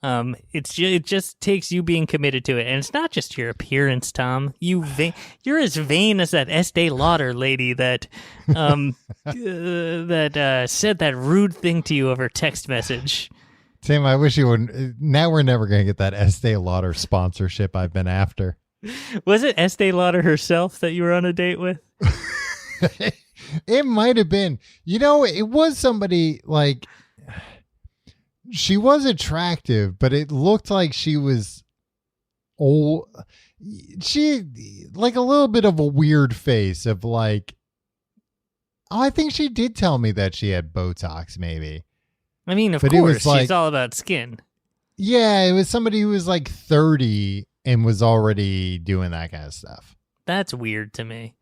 Speaker 3: It just takes you being committed to it, and it's not just your appearance, Tom. You're as vain as that Estee Lauder lady that said that rude thing to you over text message.
Speaker 2: Tim, I wish you would. Now we're never going to get that Estee Lauder sponsorship I've been after.
Speaker 3: Was it Estee Lauder herself that you were on a date with?
Speaker 2: It might have been. It was somebody like. She was attractive, but it looked like she was old. She like a little bit of a weird face of like. Oh, I think she did tell me that she had Botox, maybe.
Speaker 3: I mean, of
Speaker 2: But it was
Speaker 3: course,
Speaker 2: like-
Speaker 3: she's all about skin.
Speaker 2: Yeah, it was somebody who was like 30 and was already doing that kind of stuff.
Speaker 3: That's weird to me.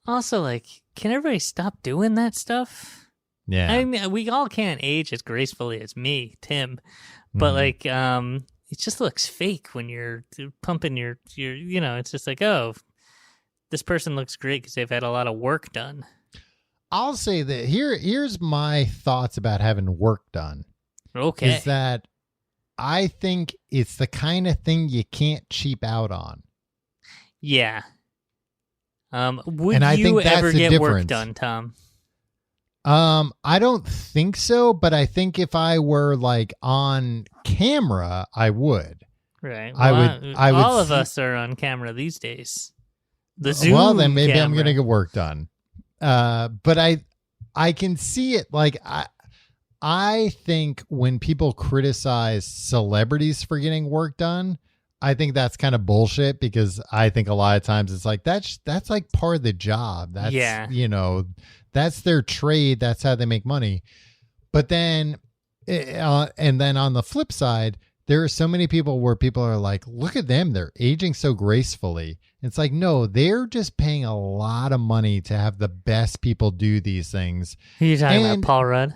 Speaker 3: Also, like, can everybody stop doing that stuff?
Speaker 2: Yeah.
Speaker 3: I mean, we all can't age as gracefully as me, Tim, but like, it just looks fake when you're pumping your. It's just like, oh, this person looks great because they've had a lot of work done.
Speaker 2: I'll say that here's my thoughts about having work done.
Speaker 3: Okay.
Speaker 2: Is that I think it's the kind of thing you can't cheap out on.
Speaker 3: Yeah. Would
Speaker 2: And I
Speaker 3: you
Speaker 2: think that's
Speaker 3: ever
Speaker 2: the
Speaker 3: get work
Speaker 2: difference.
Speaker 3: done, Tom?
Speaker 2: I don't think so, but I think if I were like on camera, I would.
Speaker 3: Right.
Speaker 2: I would
Speaker 3: All of
Speaker 2: see-
Speaker 3: us are on camera these days. The Zoom
Speaker 2: Well, then maybe I'm
Speaker 3: camera.
Speaker 2: going to get work done. But I can see it. Like I think when people criticize celebrities for getting work done, I think that's kind of bullshit, because I think a lot of times it's like that's like part of the job. That's that's their trade. That's how they make money. But then and then on the flip side, there are so many people where people are like, look at them, they're aging so gracefully. It's like, no, they're just paying a lot of money to have the best people do these things.
Speaker 3: Who are you talking
Speaker 2: And-
Speaker 3: about, Paul Rudd?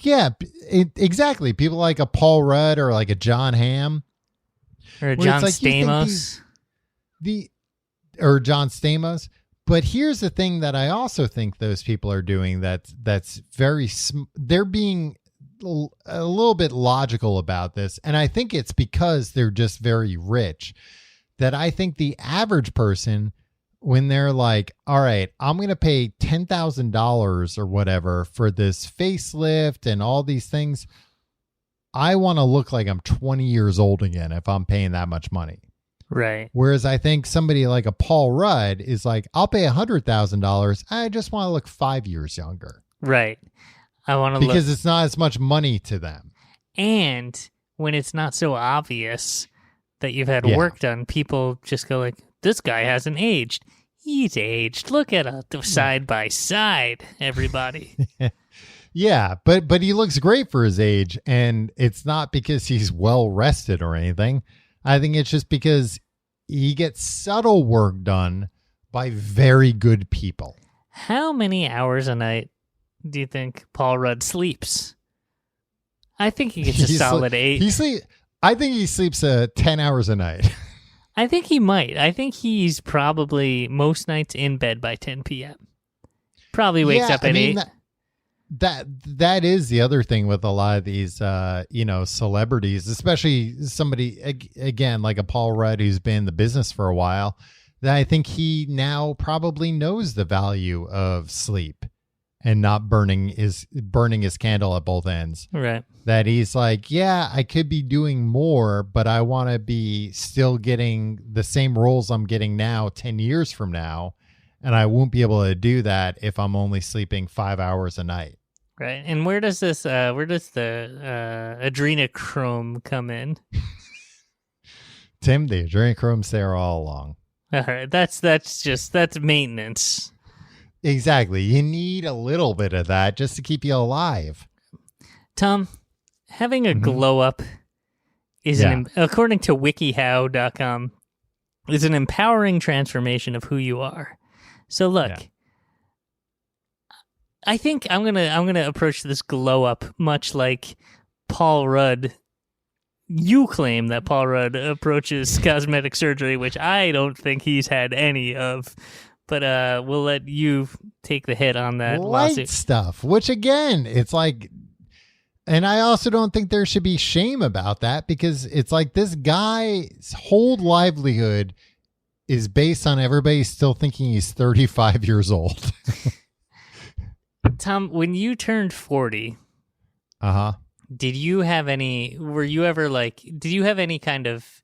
Speaker 2: Yeah, exactly. People like a Paul Rudd or like a John Hamm.
Speaker 3: Or
Speaker 2: Where
Speaker 3: John
Speaker 2: it's like, you think
Speaker 3: Stamos?
Speaker 2: or John Stamos. But here's the thing that I also think those people are doing that's very they're being a little bit logical about this, and I think it's because they're just very rich. That I think the average person, when they're like, all right, I'm going to pay $10,000 or whatever for this facelift and all these things, I want to look like I'm 20 years old again if I'm paying that much money.
Speaker 3: Right.
Speaker 2: Whereas I think somebody like a Paul Rudd is like, I'll pay $100,000. I just want to look 5 years younger.
Speaker 3: Right. I want to look.
Speaker 2: Because it's not as much money to them.
Speaker 3: And when it's not so obvious that you've had
Speaker 2: Yeah.
Speaker 3: work done, people just go like, this guy hasn't aged. He's aged. Look at us side by side, everybody.
Speaker 2: Yeah, but he looks great for his age, and it's not because he's well rested or anything. I think it's just because he gets subtle work done by very good people.
Speaker 3: How many hours a night do you think Paul Rudd sleeps? I think he gets a solid 8.
Speaker 2: I think he sleeps 10 hours a night.
Speaker 3: I think he might. I think he's probably most nights in bed by 10 p.m. Probably wakes up at 8.
Speaker 2: that is the other thing with a lot of these celebrities, especially somebody again like a Paul Rudd who's been in the business for a while, that I think he now probably knows the value of sleep and not burning his candle at both ends.
Speaker 3: Right.
Speaker 2: That he's like, yeah, I could be doing more, but I want to be still getting the same roles I'm getting now 10 years from now. And I won't be able to do that if I'm only sleeping 5 hours a night.
Speaker 3: Right. And where does the adrenochrome come in?
Speaker 2: Tim, the adrenaline there all along.
Speaker 3: All right. That's maintenance.
Speaker 2: Exactly. You need a little bit of that just to keep you alive.
Speaker 3: Tom, having a glow up is according to wikihow.com, is an empowering transformation of who you are. So look, I think I'm gonna approach this glow up much like Paul Rudd. You claim that Paul Rudd approaches cosmetic surgery, which I don't think he's had any of. But we'll let you take the hit on that lawsuit
Speaker 2: stuff. Which again, it's like, and I also don't think there should be shame about that, because it's like this guy's whole livelihood is based on everybody still thinking he's 35 years old.
Speaker 3: Tom, when you turned 40, did you have any kind of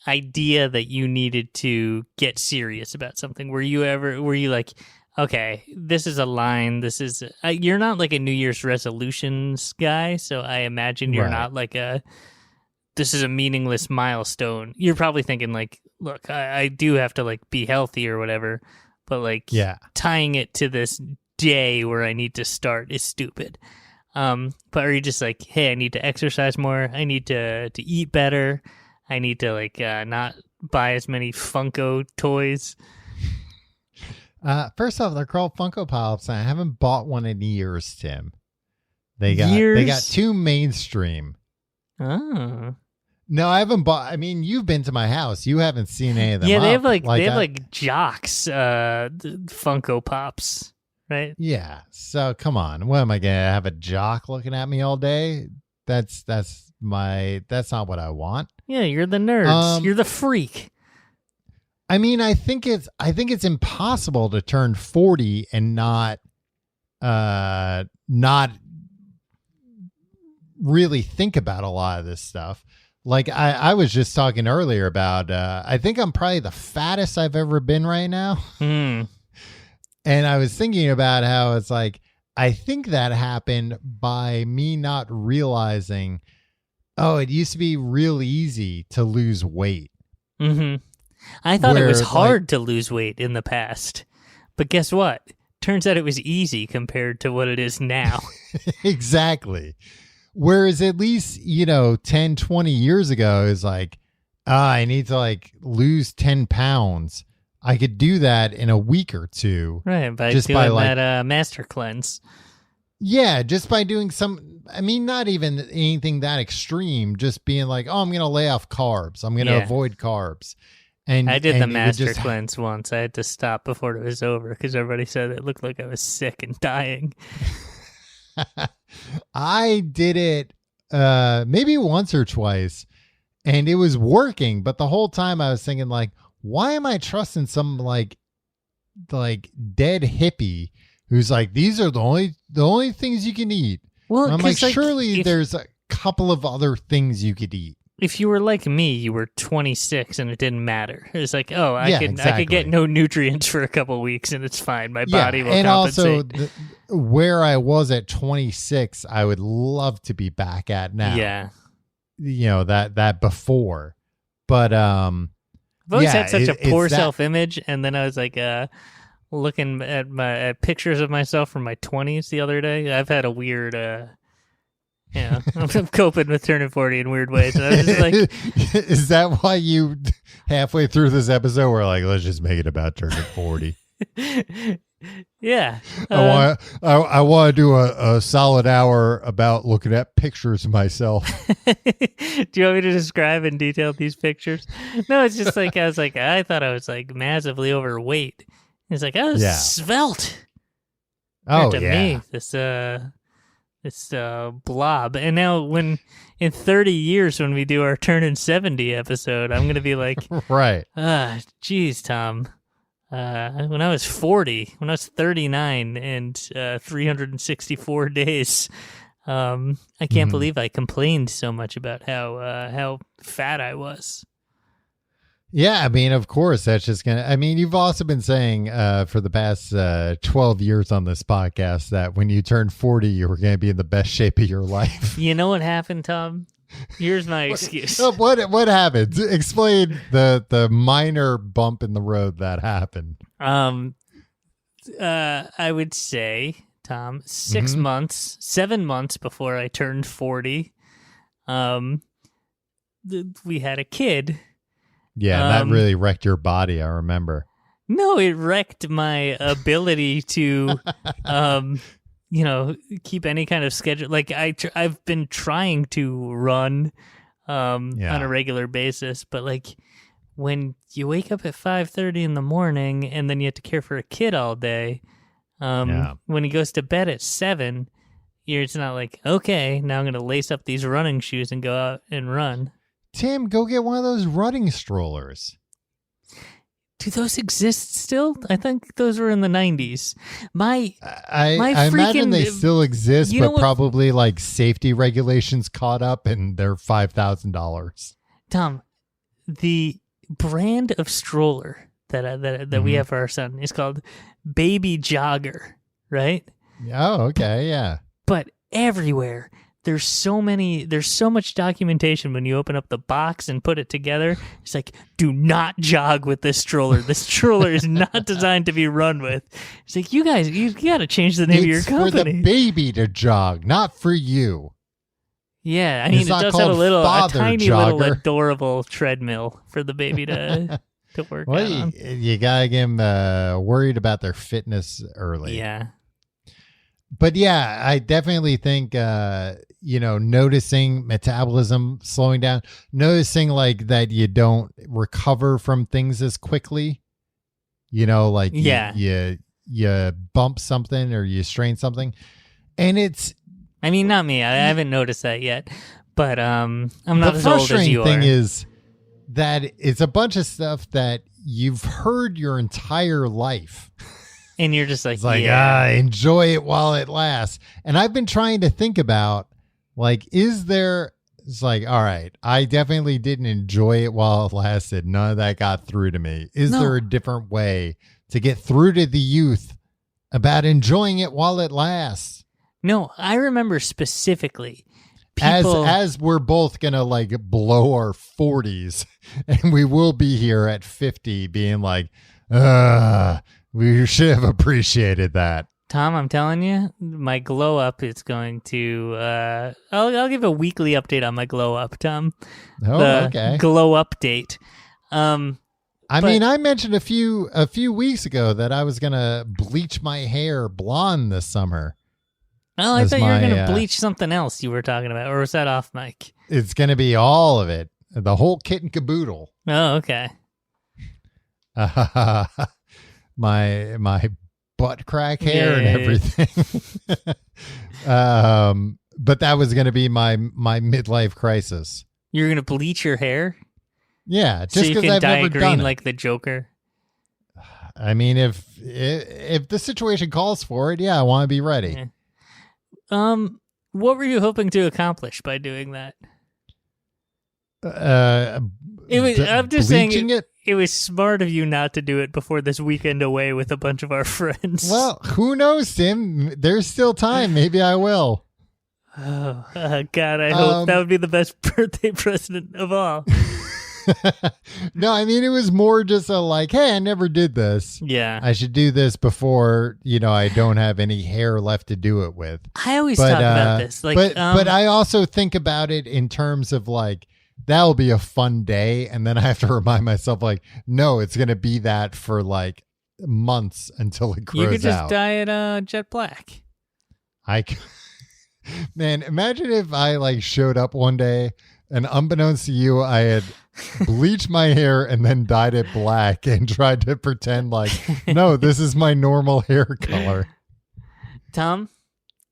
Speaker 3: idea that you needed to get serious about something? Were you like, okay, this is a line, you're not like a New Year's resolutions guy, so I imagine you're not like this is a meaningless milestone. You're probably thinking like, look, I do have to like be healthy or whatever, but like tying it to this day where I need to start is stupid. But are you just like, hey, I need to exercise more, I need to eat better, I need to like not buy as many Funko toys?
Speaker 2: First off, they're called Funko Pops, and I haven't bought one in years, Tim. They got too mainstream.
Speaker 3: Oh.
Speaker 2: No, I haven't bought. I mean, you've been to my house. You haven't seen any of them.
Speaker 3: Yeah, they have like Jocks Funko Pops, right?
Speaker 2: Yeah. So come on, what am I gonna have a jock looking at me all day? That's not what I want.
Speaker 3: Yeah, you're the nerd. You're the freak.
Speaker 2: I mean, I think it's impossible to turn 40 and not really think about a lot of this stuff. Like I was just talking earlier about, I think I'm probably the fattest I've ever been right now.
Speaker 3: Mm.
Speaker 2: And I was thinking about how it's like, I think that happened by me not realizing, it used to be real easy to lose weight.
Speaker 3: Mm-hmm. I thought it was hard to lose weight in the past, but guess what? Turns out it was easy compared to what it is now.
Speaker 2: Exactly. Whereas at least, 10, 20 years ago, is like, I need to like lose 10 pounds. I could do that in a week or two.
Speaker 3: Right, by doing that master cleanse.
Speaker 2: Yeah, just by doing not even anything that extreme, just being like, I'm going to lay off carbs. I'm going to avoid carbs. And
Speaker 3: I did the master cleanse once. I had to stop before it was over because everybody said it looked like I was sick and dying.
Speaker 2: I did it maybe once or twice, and it was working. But the whole time I was thinking, like, why am I trusting some like dead hippie who's like, these are the only things you can eat? Well, and I'm like, surely there's a couple of other things you could eat.
Speaker 3: If you were like me, you were 26 and it didn't matter. It's like, I could get no nutrients for a couple of weeks and it's fine. My body will compensate.
Speaker 2: And also, where I was at 26, I would love to be back at now.
Speaker 3: Yeah.
Speaker 2: That before. But
Speaker 3: I've always had such a poor self-image, and then I was like looking at pictures of myself from my 20s the other day. I've had a weird I'm coping with turning 40 in weird ways. And I was just like,
Speaker 2: is that why you halfway through this episode were like, let's just make it about turning 40?
Speaker 3: Yeah.
Speaker 2: I want to do a solid hour about looking at pictures of myself.
Speaker 3: Do you want me to describe in detail these pictures? No, it's just like, I thought I was like massively overweight. It's like, I was svelte.
Speaker 2: Oh,
Speaker 3: to
Speaker 2: yeah.
Speaker 3: me, this blob. And now when in 30 years when we do our turning 70 episode, I'm gonna be like,
Speaker 2: Right.
Speaker 3: geez, Tom. When I was 40, when I was 39 and 364 days, I can't believe I complained so much about how fat I was.
Speaker 2: Yeah, I mean, of course, that's just gonna. I mean, you've also been saying for the past 12 years on this podcast that when you turn 40, you were going to be in the best shape of your life.
Speaker 3: You know what happened, Tom? Here's my excuse.
Speaker 2: What happened? Explain the minor bump in the road that happened.
Speaker 3: I would say, Tom, 7 months before I turned 40, we had a kid.
Speaker 2: Yeah, that really wrecked your body, I remember.
Speaker 3: No, it wrecked my ability to, keep any kind of schedule. Like I've been trying to run on a regular basis, but like when you wake up at 5:30 in the morning and then you have to care for a kid all day, when he goes to bed at 7, it's not like, okay, now I'm going to lace up these running shoes and go out and run.
Speaker 2: Tim, go get one of those running strollers.
Speaker 3: Do those exist still? I think those were in the 90s. I
Speaker 2: imagine they still exist, but probably like safety regulations caught up and they're $5,000.
Speaker 3: Tom, the brand of stroller that we have for our son is called Baby Jogger, right?
Speaker 2: Oh, okay, yeah.
Speaker 3: But everywhere there's so much documentation when you open up the box and put it together. It's like, do not jog with this stroller. This stroller is not designed to be run with. It's like, you guys, you got to change the name of your company.
Speaker 2: It's for the baby to jog, not for you.
Speaker 3: Yeah, I mean, it does have a tiny
Speaker 2: jogger.
Speaker 3: little adorable treadmill for the baby to work on.
Speaker 2: You got to get them worried about their fitness early.
Speaker 3: Yeah.
Speaker 2: But yeah, I definitely think, noticing metabolism slowing down, noticing like that you don't recover from things as quickly, like you bump something or you strain something. And it's,
Speaker 3: I mean, not me. I haven't noticed that yet, but I'm not as old as you are. The
Speaker 2: frustrating thing is that it's a bunch of stuff that you've heard your entire life.
Speaker 3: And you're just like,
Speaker 2: it's like, enjoy it while it lasts. And I've been trying to think about, like, it's like, all right, I definitely didn't enjoy it while it lasted. None of that got through to me. Is there a different way to get through to the youth about enjoying it while it lasts?
Speaker 3: No, I remember specifically.
Speaker 2: As we're both going to like blow our 40s and we will be here at 50 being like, we should have appreciated that.
Speaker 3: Tom, I'm telling you, my glow up is going to. I'll give a weekly update on my glow up, Tom.
Speaker 2: Oh, okay.
Speaker 3: Glow update.
Speaker 2: I mean, I mentioned a few weeks ago that I was gonna bleach my hair blonde this summer.
Speaker 3: Oh, I thought you were gonna bleach something else you were talking about, or was that off mic?
Speaker 2: It's gonna be all of it, the whole kit and caboodle.
Speaker 3: Oh, okay.
Speaker 2: My butt crack hair and everything. But that was going to be my midlife crisis.
Speaker 3: You're going to bleach your hair?
Speaker 2: Yeah,
Speaker 3: just because I've never done it. Like the Joker.
Speaker 2: I mean, if the situation calls for it, yeah, I want to be ready.
Speaker 3: Yeah. What were you hoping to accomplish by doing that? I'm just saying it was smart of you not to do it before this weekend away with a bunch of our friends.
Speaker 2: Well, who knows, Tim? There's still time. Maybe I will.
Speaker 3: Oh, God, I hope that would be the best birthday present of all.
Speaker 2: No, I mean, it was more just a like, hey, I never did this.
Speaker 3: Yeah.
Speaker 2: I should do this before, I don't have any hair left to do it with.
Speaker 3: I always talk about this. Like,
Speaker 2: but I also think about it in terms of like, that'll be a fun day. And then I have to remind myself, like, no, it's going to be that for like months until it grows out.
Speaker 3: You could just dye it jet black.
Speaker 2: Man, imagine if I like showed up one day and unbeknownst to you, I had bleached my hair and then dyed it black and tried to pretend like, no, this is my normal hair color.
Speaker 3: Tom,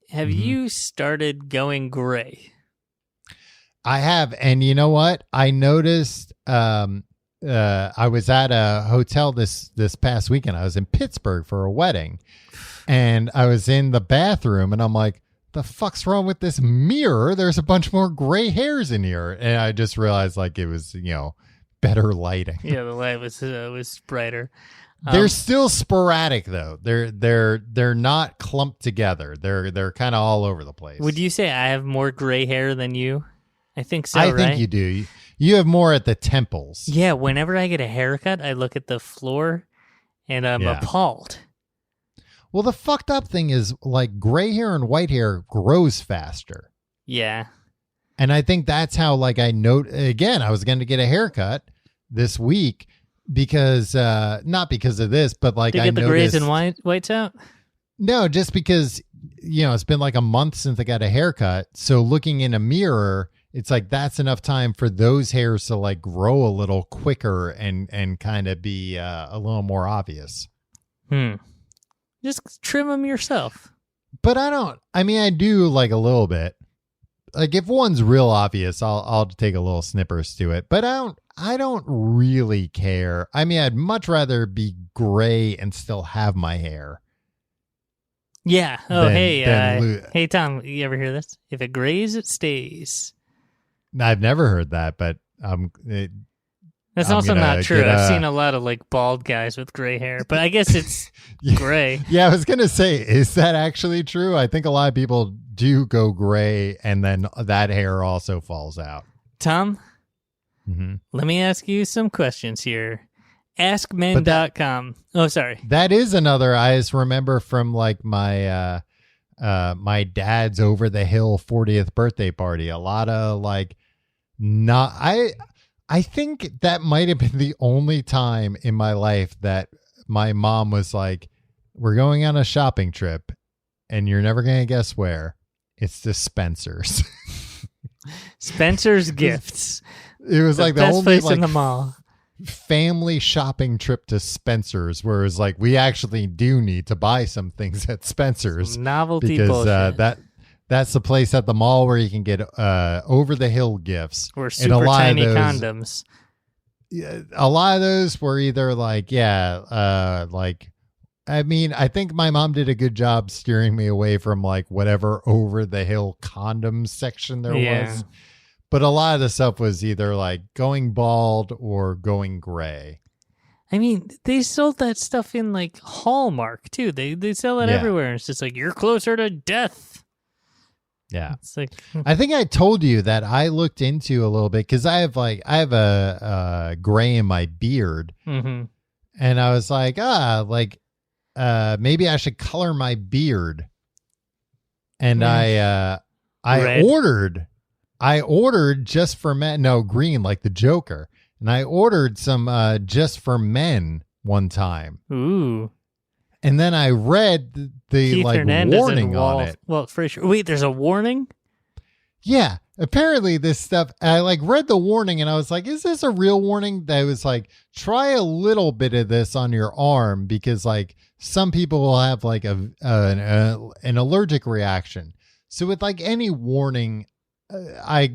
Speaker 3: have
Speaker 2: Mhm.
Speaker 3: you started going gray?
Speaker 2: I have, and you know what? I noticed. I was at a hotel this past weekend. I was in Pittsburgh for a wedding, and I was in the bathroom, and I'm like, "The fuck's wrong with this mirror? There's a bunch more gray hairs in here." And I just realized, like, it was better lighting.
Speaker 3: Yeah, the light was brighter.
Speaker 2: They're still sporadic though. They're not clumped together. They're kind of all over the place.
Speaker 3: Would you say I have more gray hair than you? I think so,
Speaker 2: I
Speaker 3: right?
Speaker 2: think you do. You have more at the temples.
Speaker 3: Yeah, whenever I get a haircut, I look at the floor and I'm appalled.
Speaker 2: Well, the fucked up thing is, like, gray hair and white hair grows faster.
Speaker 3: Yeah.
Speaker 2: And I think that's how, like, I was going to get a haircut this week because, not because of this, but like
Speaker 3: Did you get the grays and whites out?
Speaker 2: No, just because, it's been like a month since I got a haircut. So looking in a mirror, it's like that's enough time for those hairs to like grow a little quicker and kind of be a little more obvious.
Speaker 3: Just trim them yourself.
Speaker 2: But I do like a little bit. Like if one's real obvious, I'll take a little snippers to it. But I don't really care. I mean, I'd much rather be gray and still have my hair.
Speaker 3: Yeah. Oh, hey, Tom, you ever hear this? If it grays, it stays.
Speaker 2: I've never heard that, but
Speaker 3: that's also not true. I've seen a lot of like bald guys with gray hair, but I guess it's gray.
Speaker 2: Yeah, I was going to say, is that actually true? I think a lot of people do go gray and then that hair also falls out.
Speaker 3: Tom, let me ask you some questions here. AskMen.com. Oh, sorry.
Speaker 2: That is another I just remember from like my my dad's over the hill 40th birthday party. A lot of like I think that might have been the only time in my life that my mom was like, "We're going on a shopping trip and you're never going to guess where. It's to Spencer's."
Speaker 3: Spencer's Gifts.
Speaker 2: It was like the
Speaker 3: best
Speaker 2: only
Speaker 3: place
Speaker 2: like
Speaker 3: in the mall.
Speaker 2: Family shopping trip to Spencer's, where it's like we actually do need to buy some things at Spencer's.
Speaker 3: Some novelty
Speaker 2: because
Speaker 3: bullshit.
Speaker 2: that's the place at the mall where you can get over the hill gifts
Speaker 3: or super tiny condoms.
Speaker 2: A lot of those were either like I mean, I think my mom did a good job steering me away from like whatever over the hill condoms section there was. But a lot of the stuff was either like going bald or going gray.
Speaker 3: I mean, they sold that stuff in like Hallmark too. They sell that everywhere. It's just like, you're closer to death.
Speaker 2: Yeah.
Speaker 3: It's like,
Speaker 2: I think I told you that I looked into a little bit because I have a gray in my beard. And I was like, maybe I should color my beard. And I ordered just for men. No, green, like the Joker. And I ordered some just for men one time.
Speaker 3: Ooh.
Speaker 2: And then I read the
Speaker 3: Keith
Speaker 2: like
Speaker 3: Hernandez
Speaker 2: warning on it.
Speaker 3: Well, for sure. Wait, there's a warning?
Speaker 2: Yeah. Apparently this stuff, I like read the warning and I was like, is this a real warning? That was like, try a little bit of this on your arm because like some people will have like an allergic reaction. So with like any warning, I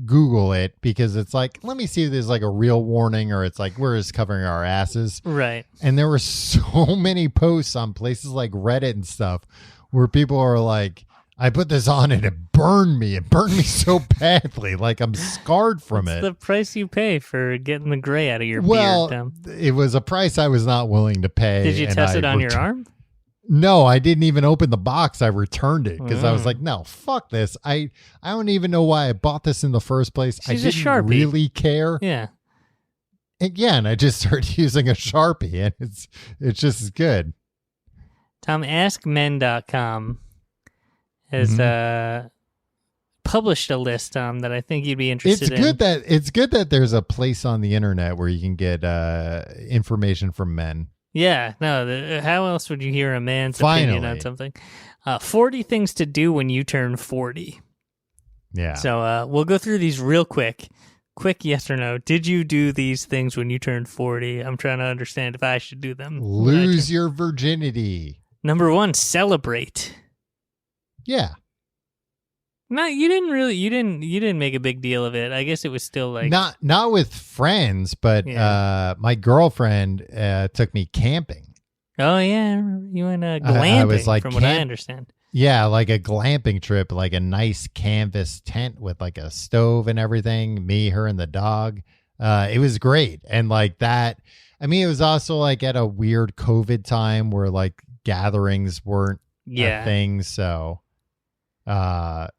Speaker 2: Google it because it's like, let me see if there's like a real warning or it's like we're just covering our asses.
Speaker 3: Right.
Speaker 2: And there were so many posts on places like Reddit and stuff where people are like, I put this on and it burned me. It burned me so badly. Like I'm scarred from it.
Speaker 3: What's the price you pay for getting the gray out of your
Speaker 2: beard,
Speaker 3: Tom?
Speaker 2: It was a price I was not willing to pay.
Speaker 3: Did you test it on your arm?
Speaker 2: No, I didn't even open the box. I returned it because I was like, no, fuck this. I don't even know why I bought this in the first place. I didn't really care.
Speaker 3: Yeah.
Speaker 2: And I just started using a Sharpie and it's just as good.
Speaker 3: Tom, AskMen.com has published a list that I think you'd be interested in.
Speaker 2: It's good that there's a place on the internet where you can get information from men.
Speaker 3: Yeah, no, how else would you hear a man's opinion on something? 40 things to do when you turn 40.
Speaker 2: Yeah.
Speaker 3: So we'll go through these real quick. Quick yes or no. Did you do these things when you turned 40? I'm trying to understand if I should do them.
Speaker 2: Lose your virginity.
Speaker 3: Number 1, celebrate.
Speaker 2: Yeah.
Speaker 3: No, you didn't make a big deal of it. I guess it was still like
Speaker 2: Not with friends, but my girlfriend took me camping.
Speaker 3: Oh yeah, you went glamping.
Speaker 2: I was like
Speaker 3: from what I understand.
Speaker 2: Yeah, like a glamping trip, like a nice canvas tent with like a stove and everything. Me, her, and the dog. It was great, and like that. I mean, it was also like at a weird COVID time where like gatherings weren't a thing. So.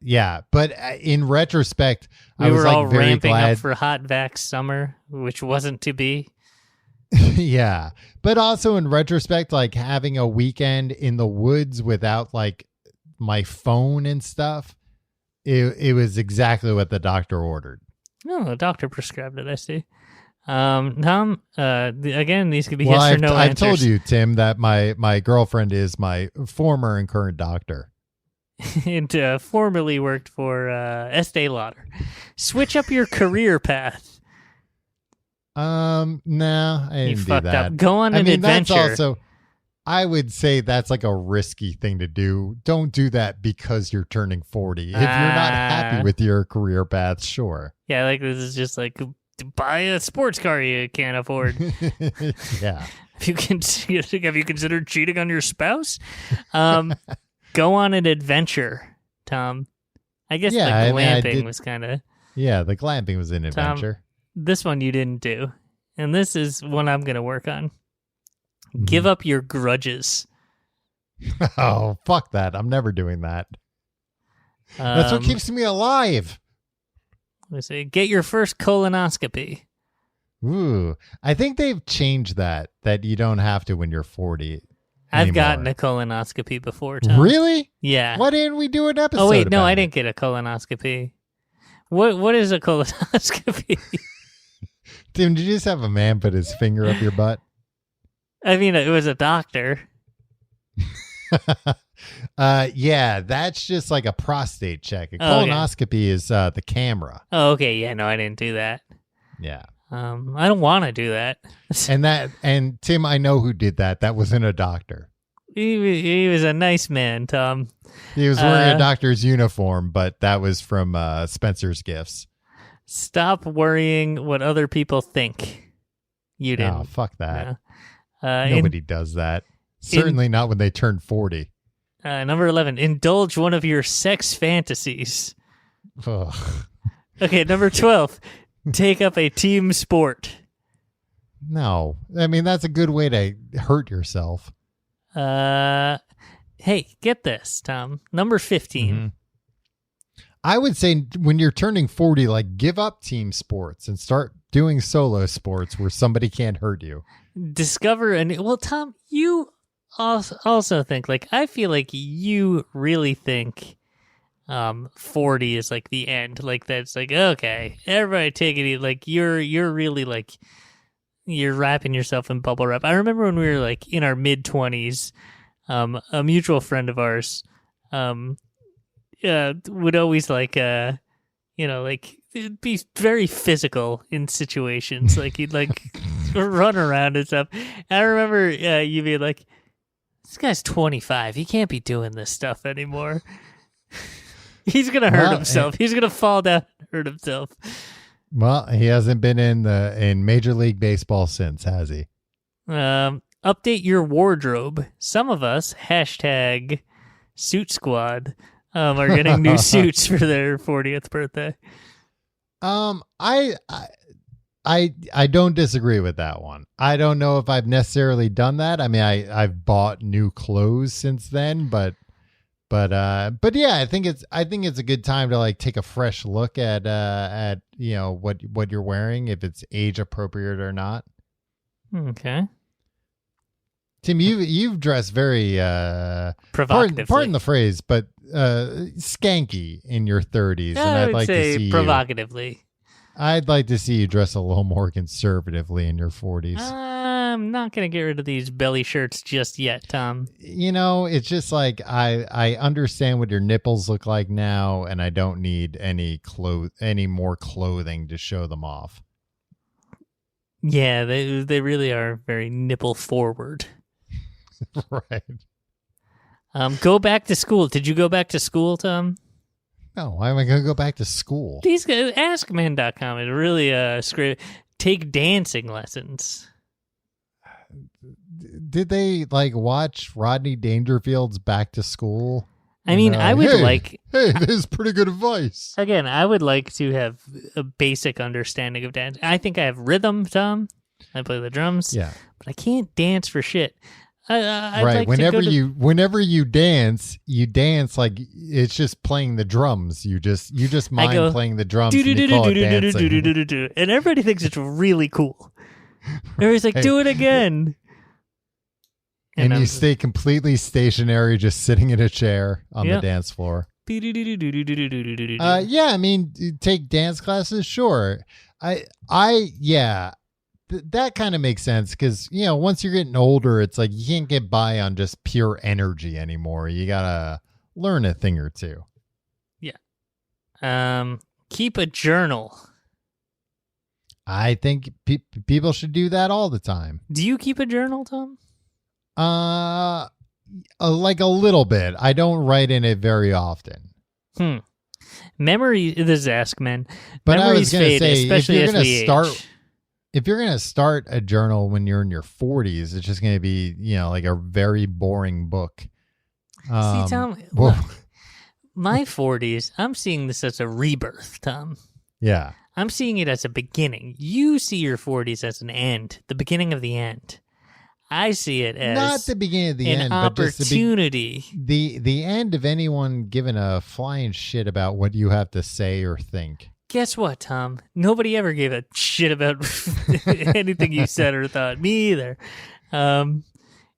Speaker 2: Yeah, but in retrospect, I was
Speaker 3: were
Speaker 2: like
Speaker 3: all
Speaker 2: very
Speaker 3: ramping
Speaker 2: glad
Speaker 3: up for hot vax summer, which wasn't to be.
Speaker 2: Yeah, but also in retrospect, like having a weekend in the woods without like my phone and stuff, it was exactly what the doctor ordered.
Speaker 3: No, the doctor prescribed it. I see. Tom, again, these could be yes or no
Speaker 2: I've
Speaker 3: answers.
Speaker 2: told you, Tim, that my girlfriend is my former and current doctor.
Speaker 3: And formerly worked for Estee Lauder. Switch up your career path.
Speaker 2: No, I didn't
Speaker 3: You
Speaker 2: do
Speaker 3: fucked
Speaker 2: that.
Speaker 3: up. Go on an adventure.
Speaker 2: That's also, I would say that's like a risky thing to do. Don't do that because you're turning 40. If you're not happy with your career path, sure.
Speaker 3: Yeah, like this is just like buy a sports car you can't afford.
Speaker 2: Yeah.
Speaker 3: Have you considered cheating on your spouse? Go on an adventure, Tom. I guess the glamping was kind of...
Speaker 2: Yeah, the glamping was an adventure.
Speaker 3: Tom, this one you didn't do. And this is one I'm going to work on. Give up your grudges.
Speaker 2: Oh, fuck that. I'm never doing that. That's what keeps me alive.
Speaker 3: Let's see. Get your first colonoscopy.
Speaker 2: Ooh. I think they've changed that you don't have to when you're 40.
Speaker 3: I've gotten a colonoscopy before, Tom.
Speaker 2: Really?
Speaker 3: Yeah.
Speaker 2: Why didn't we do an episode?
Speaker 3: Oh wait, no, I
Speaker 2: it?
Speaker 3: didn't get a colonoscopy. What is a colonoscopy?
Speaker 2: Tim, did you just have a man put his finger up your butt?
Speaker 3: I mean, it was a doctor.
Speaker 2: Yeah, that's just like a prostate check. A colonoscopy is the camera.
Speaker 3: Oh, okay. Yeah, no, I didn't do that.
Speaker 2: Yeah.
Speaker 3: I don't want to do that.
Speaker 2: and Tim, I know who did that. That wasn't a doctor.
Speaker 3: He was a nice man, Tom.
Speaker 2: He was wearing a doctor's uniform, but that was from Spencer's Gifts.
Speaker 3: Stop worrying what other people think. You didn't.
Speaker 2: Oh, fuck that.
Speaker 3: No.
Speaker 2: Nobody does that. Certainly not when they turn 40.
Speaker 3: Number 11, indulge one of your sex fantasies.
Speaker 2: Ugh.
Speaker 3: Okay, number 12, take up a team sport.
Speaker 2: No. I mean, that's a good way to hurt yourself.
Speaker 3: Hey, get this, Tom. Number 15.
Speaker 2: Mm-hmm. I would say when you're turning 40, like give up team sports and start doing solo sports where somebody can't hurt you.
Speaker 3: Discover Tom, you also think, like, I feel like you really think 40 is like the end. Like, that's like, okay, everybody take it easy. Like, you're really like, you're wrapping yourself in bubble wrap. I remember when we were like in our mid 20s, a mutual friend of ours would always like like it'd be very physical in situations. Like he'd like run around and stuff. And I remember you being like, this guy's 25. He can't be doing this stuff anymore. He's gonna hurt himself. He's gonna fall down and hurt himself.
Speaker 2: Well, he hasn't been in Major League Baseball since, has he?
Speaker 3: Update your wardrobe. Some of us, hashtag Suit Squad, are getting new suits for their 40th birthday.
Speaker 2: I don't disagree with that one. I don't know if I've necessarily done that. I mean, I've bought new clothes since then, but yeah, I think it's a good time to like take a fresh look at what you're wearing, if it's age appropriate or not.
Speaker 3: Okay.
Speaker 2: Tim, you've dressed very
Speaker 3: provocatively.
Speaker 2: Pardon the phrase, but skanky in your 30s, and
Speaker 3: I
Speaker 2: I'd
Speaker 3: would
Speaker 2: like
Speaker 3: say
Speaker 2: to see
Speaker 3: provocatively.
Speaker 2: I'd like to see you dress a little more conservatively in your 40s.
Speaker 3: I'm not going to get rid of these belly shirts just yet, Tom.
Speaker 2: You know, it's just like I understand what your nipples look like now, and I don't need any more clothing to show them off.
Speaker 3: Yeah, they really are very nipple forward.
Speaker 2: Right.
Speaker 3: Go back to school. Did you go back to school, Tom?
Speaker 2: No, why am I going to go back to school?
Speaker 3: These guys, AskMen.com is really take dancing lessons.
Speaker 2: Did they watch Rodney Dangerfield's Back to School?
Speaker 3: I mean, I would
Speaker 2: Hey, this is pretty good advice.
Speaker 3: Again, I would like to have a basic understanding of dance. I think I have rhythm, Tom. I play the drums.
Speaker 2: Yeah.
Speaker 3: But I can't dance for shit. I'd
Speaker 2: right.
Speaker 3: like
Speaker 2: Whenever you dance like it's just playing the drums. You just mind playing the drums and you call it dancing.
Speaker 3: And everybody thinks it's really cool. Everybody's like, do it again.
Speaker 2: And you stay completely stationary, just sitting in a chair on the dance floor. Yeah, I mean, take dance classes, sure. That kind of makes sense because, once you're getting older, it's like you can't get by on just pure energy anymore. You got to learn a thing or two.
Speaker 3: Yeah. Keep a journal.
Speaker 2: I think people should do that all the time.
Speaker 3: Do you keep a journal, Tom?
Speaker 2: Like a little bit. I don't write in it very often.
Speaker 3: Memory, this is Ask Men.
Speaker 2: But
Speaker 3: Memories
Speaker 2: I was going to say,
Speaker 3: especially as we age.
Speaker 2: If you're going to start a journal when you're in your 40s, it's just going to be, like a very boring book.
Speaker 3: See, Tom, my 40s, I'm seeing this as a rebirth, Tom.
Speaker 2: Yeah.
Speaker 3: I'm seeing it as a beginning. You see your 40s as an end, the beginning of the end. I see it as
Speaker 2: not the beginning of the
Speaker 3: an
Speaker 2: end,
Speaker 3: opportunity.
Speaker 2: But just the end of anyone giving a flying shit about what you have to say or think.
Speaker 3: Guess what, Tom? Nobody ever gave a shit about anything you said or thought. Me either.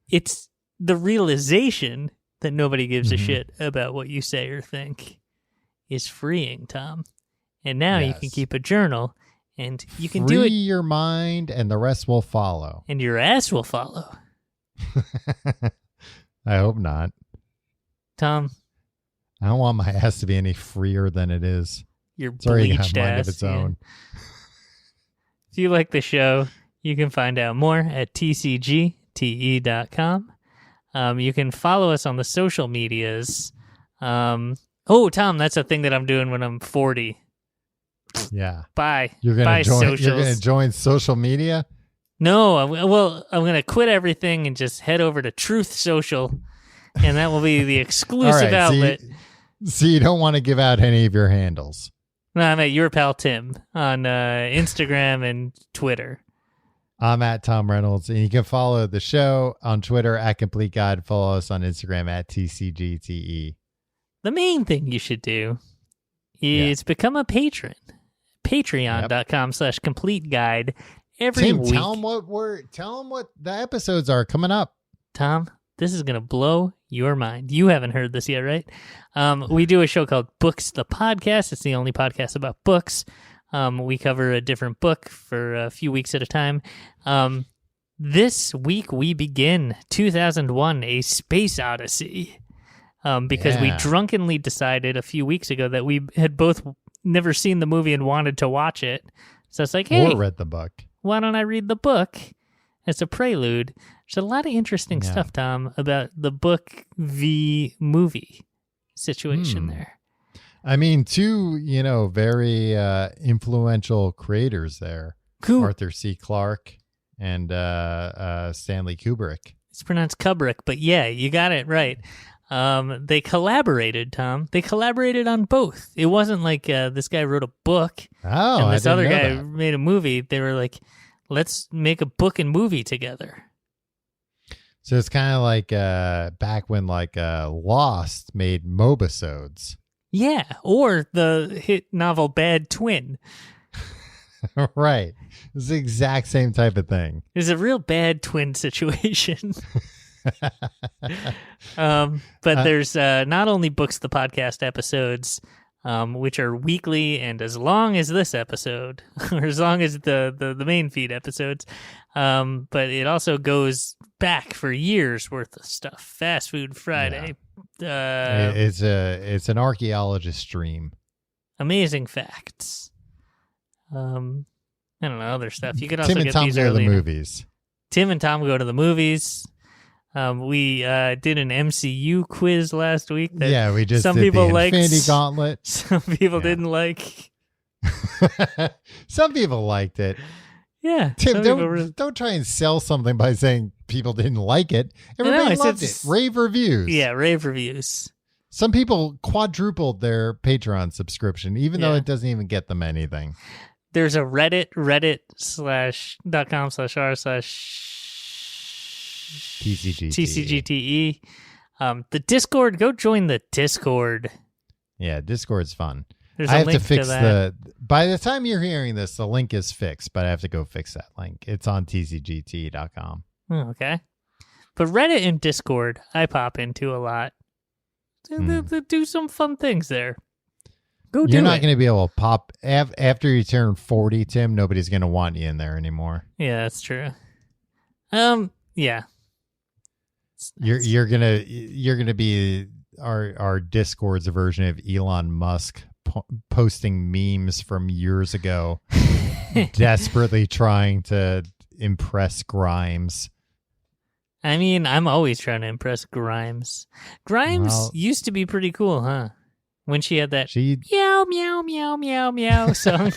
Speaker 3: It's the realization that nobody gives a shit about what you say or think is freeing, Tom. And now you can keep a journal, and you can do it.
Speaker 2: Free your mind, and the rest will follow.
Speaker 3: And your ass will follow.
Speaker 2: I hope not.
Speaker 3: Tom.
Speaker 2: I don't want my ass to be any freer than it is.
Speaker 3: Your
Speaker 2: bleached
Speaker 3: ass.
Speaker 2: Mind of its own.
Speaker 3: If you like the show, you can find out more at tcgte.com. You can follow us on the social medias. Tom, that's a thing that I'm doing when I'm 40.
Speaker 2: Yeah.
Speaker 3: Bye.
Speaker 2: You're gonna join social media?
Speaker 3: No, I'm going to quit everything and just head over to Truth Social, and that will be the exclusive outlet.
Speaker 2: So you don't want to give out any of your handles?
Speaker 3: No, I'm at your pal Tim on Instagram and Twitter.
Speaker 2: I'm at Tom Reynolds, and you can follow the show on Twitter at Complete Guide. Follow us on Instagram at TCGTE.
Speaker 3: The main thing you should do is become a patron. Patreon.com/complete guide every week.
Speaker 2: Tell them what the episodes are coming up.
Speaker 3: Tom, this is going to blow your mind. You haven't heard this yet, right? We do a show called Books the Podcast. It's the only podcast about books. We cover a different book for a few weeks at a time. This week we begin 2001, A Space Odyssey. Because we drunkenly decided a few weeks ago that we had both never seen the movie and wanted to watch it. So it's like, hey,
Speaker 2: or read the book.
Speaker 3: Why don't I read the book as a prelude? There's a lot of interesting stuff, Tom, about the book v. movie situation there.
Speaker 2: I mean, two, very influential creators there.
Speaker 3: Cool.
Speaker 2: Arthur C. Clarke and Stanley Kubrick.
Speaker 3: It's pronounced Kubrick, but yeah, you got it right. They collaborated, Tom. They collaborated on both. It wasn't like this guy wrote a book and this other guy made a movie. They were like, let's make a book and movie together.
Speaker 2: So it's kind of like back when Lost made mobisodes.
Speaker 3: Yeah, or the hit novel Bad Twin.
Speaker 2: Right. It's the exact same type of thing.
Speaker 3: It's a real bad twin situation. But there's not only Books the Podcast episodes, which are weekly and as long as this episode, or as long as the main feed episodes, but it also goes back for years worth of stuff. Fast Food Friday.
Speaker 2: It's an archaeologist stream.
Speaker 3: Amazing facts. I don't know, other stuff. You could also
Speaker 2: Tim and
Speaker 3: get
Speaker 2: Tom
Speaker 3: these
Speaker 2: go to the
Speaker 3: early.
Speaker 2: movies.
Speaker 3: Tim and Tom go to the movies. We did an MCU quiz last week. That
Speaker 2: we just
Speaker 3: some
Speaker 2: did
Speaker 3: people
Speaker 2: the
Speaker 3: liked.
Speaker 2: Infinity Gauntlet.
Speaker 3: Some people didn't like.
Speaker 2: Some people liked it.
Speaker 3: Yeah,
Speaker 2: Tim, don't try and sell something by saying people didn't like it. Everybody loved it. Rave reviews.
Speaker 3: Yeah, rave reviews.
Speaker 2: Some people quadrupled their Patreon subscription, even though it doesn't even get them anything.
Speaker 3: There's a reddit.com/r/TCGTE. The Discord, go join the Discord.
Speaker 2: Yeah, Discord's fun.
Speaker 3: There's
Speaker 2: I
Speaker 3: a
Speaker 2: have to
Speaker 3: link
Speaker 2: fix
Speaker 3: that.
Speaker 2: by the time you're hearing this, the link is fixed, but I have to go fix that link. It's on tcgt.com.
Speaker 3: Oh, okay. But Reddit and Discord, I pop into a lot. They do some fun things there.
Speaker 2: You're not going to be able to pop after you turn 40, Tim. Nobody's going to want you in there anymore.
Speaker 3: Yeah, that's true. Yeah.
Speaker 2: You're gonna be our Discord's version of Elon Musk posting memes from years ago, desperately trying to impress Grimes.
Speaker 3: I mean, I'm always trying to impress Grimes. Grimes used to be pretty cool, huh? When she had that meow, meow, meow, meow, meow song.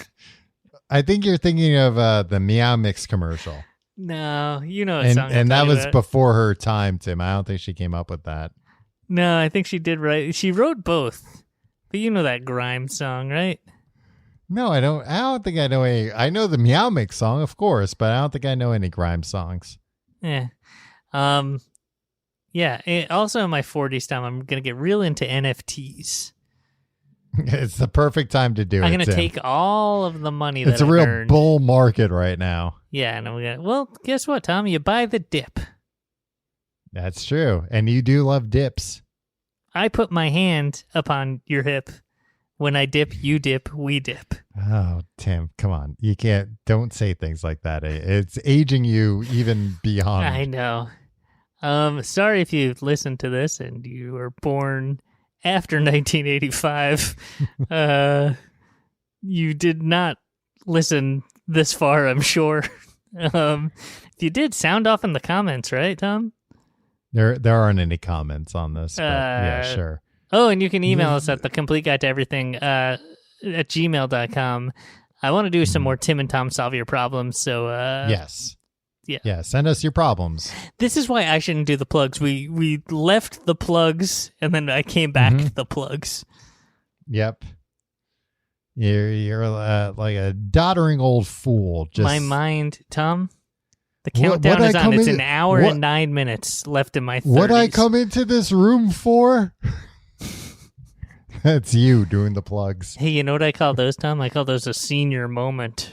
Speaker 2: I think you're thinking of the Meow Mix commercial.
Speaker 3: No, you know what song
Speaker 2: and that was
Speaker 3: about.
Speaker 2: before her time, Tim. I don't think she came up with that.
Speaker 3: No, I think she did write. She wrote both. But you know that Grimes song, right?
Speaker 2: No, I don't think I know any. I know the Meow Mix song, of course, but I don't think I know any Grimes songs.
Speaker 3: Yeah. Yeah. Also in my 40s time, I'm going to get real into NFTs.
Speaker 2: It's the perfect time to do it.
Speaker 3: I'm going to take all of the money that
Speaker 2: it's a
Speaker 3: I've
Speaker 2: real
Speaker 3: earned.
Speaker 2: bull market right now.
Speaker 3: Yeah, and I'm going to, well, guess what, Tom? You buy the dip.
Speaker 2: That's true. And you do love dips.
Speaker 3: I put my hand upon your hip. When I dip, you dip, we dip.
Speaker 2: Oh, Tim, come on. Don't say things like that. It's aging you even beyond.
Speaker 3: I know. Sorry if you listened to this and you were born after 1985. You did not listen this far, I'm sure. If you did, sound off in the comments, right, Tom?
Speaker 2: There aren't any comments on this, but yeah, sure.
Speaker 3: Oh, and you can email us at thecompleteguidetoeverything at gmail.com. I want to do some more Tim and Tom Solve Your Problems, so...
Speaker 2: yes.
Speaker 3: Yeah,
Speaker 2: send us your problems.
Speaker 3: This is why I shouldn't do the plugs. We left the plugs, and then I came back the plugs.
Speaker 2: Yep. You're like a doddering old fool. Just
Speaker 3: my mind, Tom. The countdown is on. It's an hour and 9 minutes left in my 30s.
Speaker 2: What I come into this room for? That's you doing the plugs.
Speaker 3: Hey, you know what I call those, Tom? I call those a senior moment.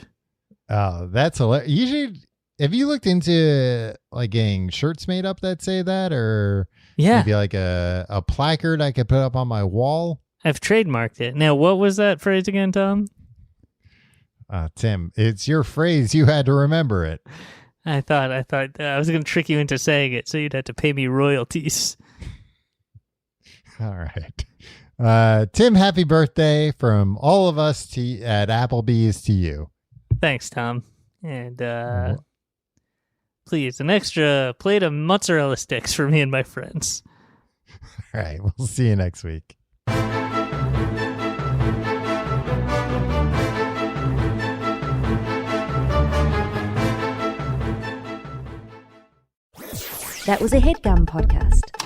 Speaker 2: Oh, that's hilarious. You should... Have you looked into like getting shirts made up that say that, or maybe like a placard I could put up on my wall?
Speaker 3: I've trademarked it. Now, what was that phrase again, Tom?
Speaker 2: Tim, it's your phrase. You had to remember it.
Speaker 3: I thought I was going to trick you into saying it, so you'd have to pay me royalties.
Speaker 2: All right, Tim. Happy birthday from all of us at Applebee's to you.
Speaker 3: Thanks, Tom, and. Please, an extra plate of mozzarella sticks for me and my friends.
Speaker 2: All right, we'll see you next week.
Speaker 1: That was a HeadGum podcast.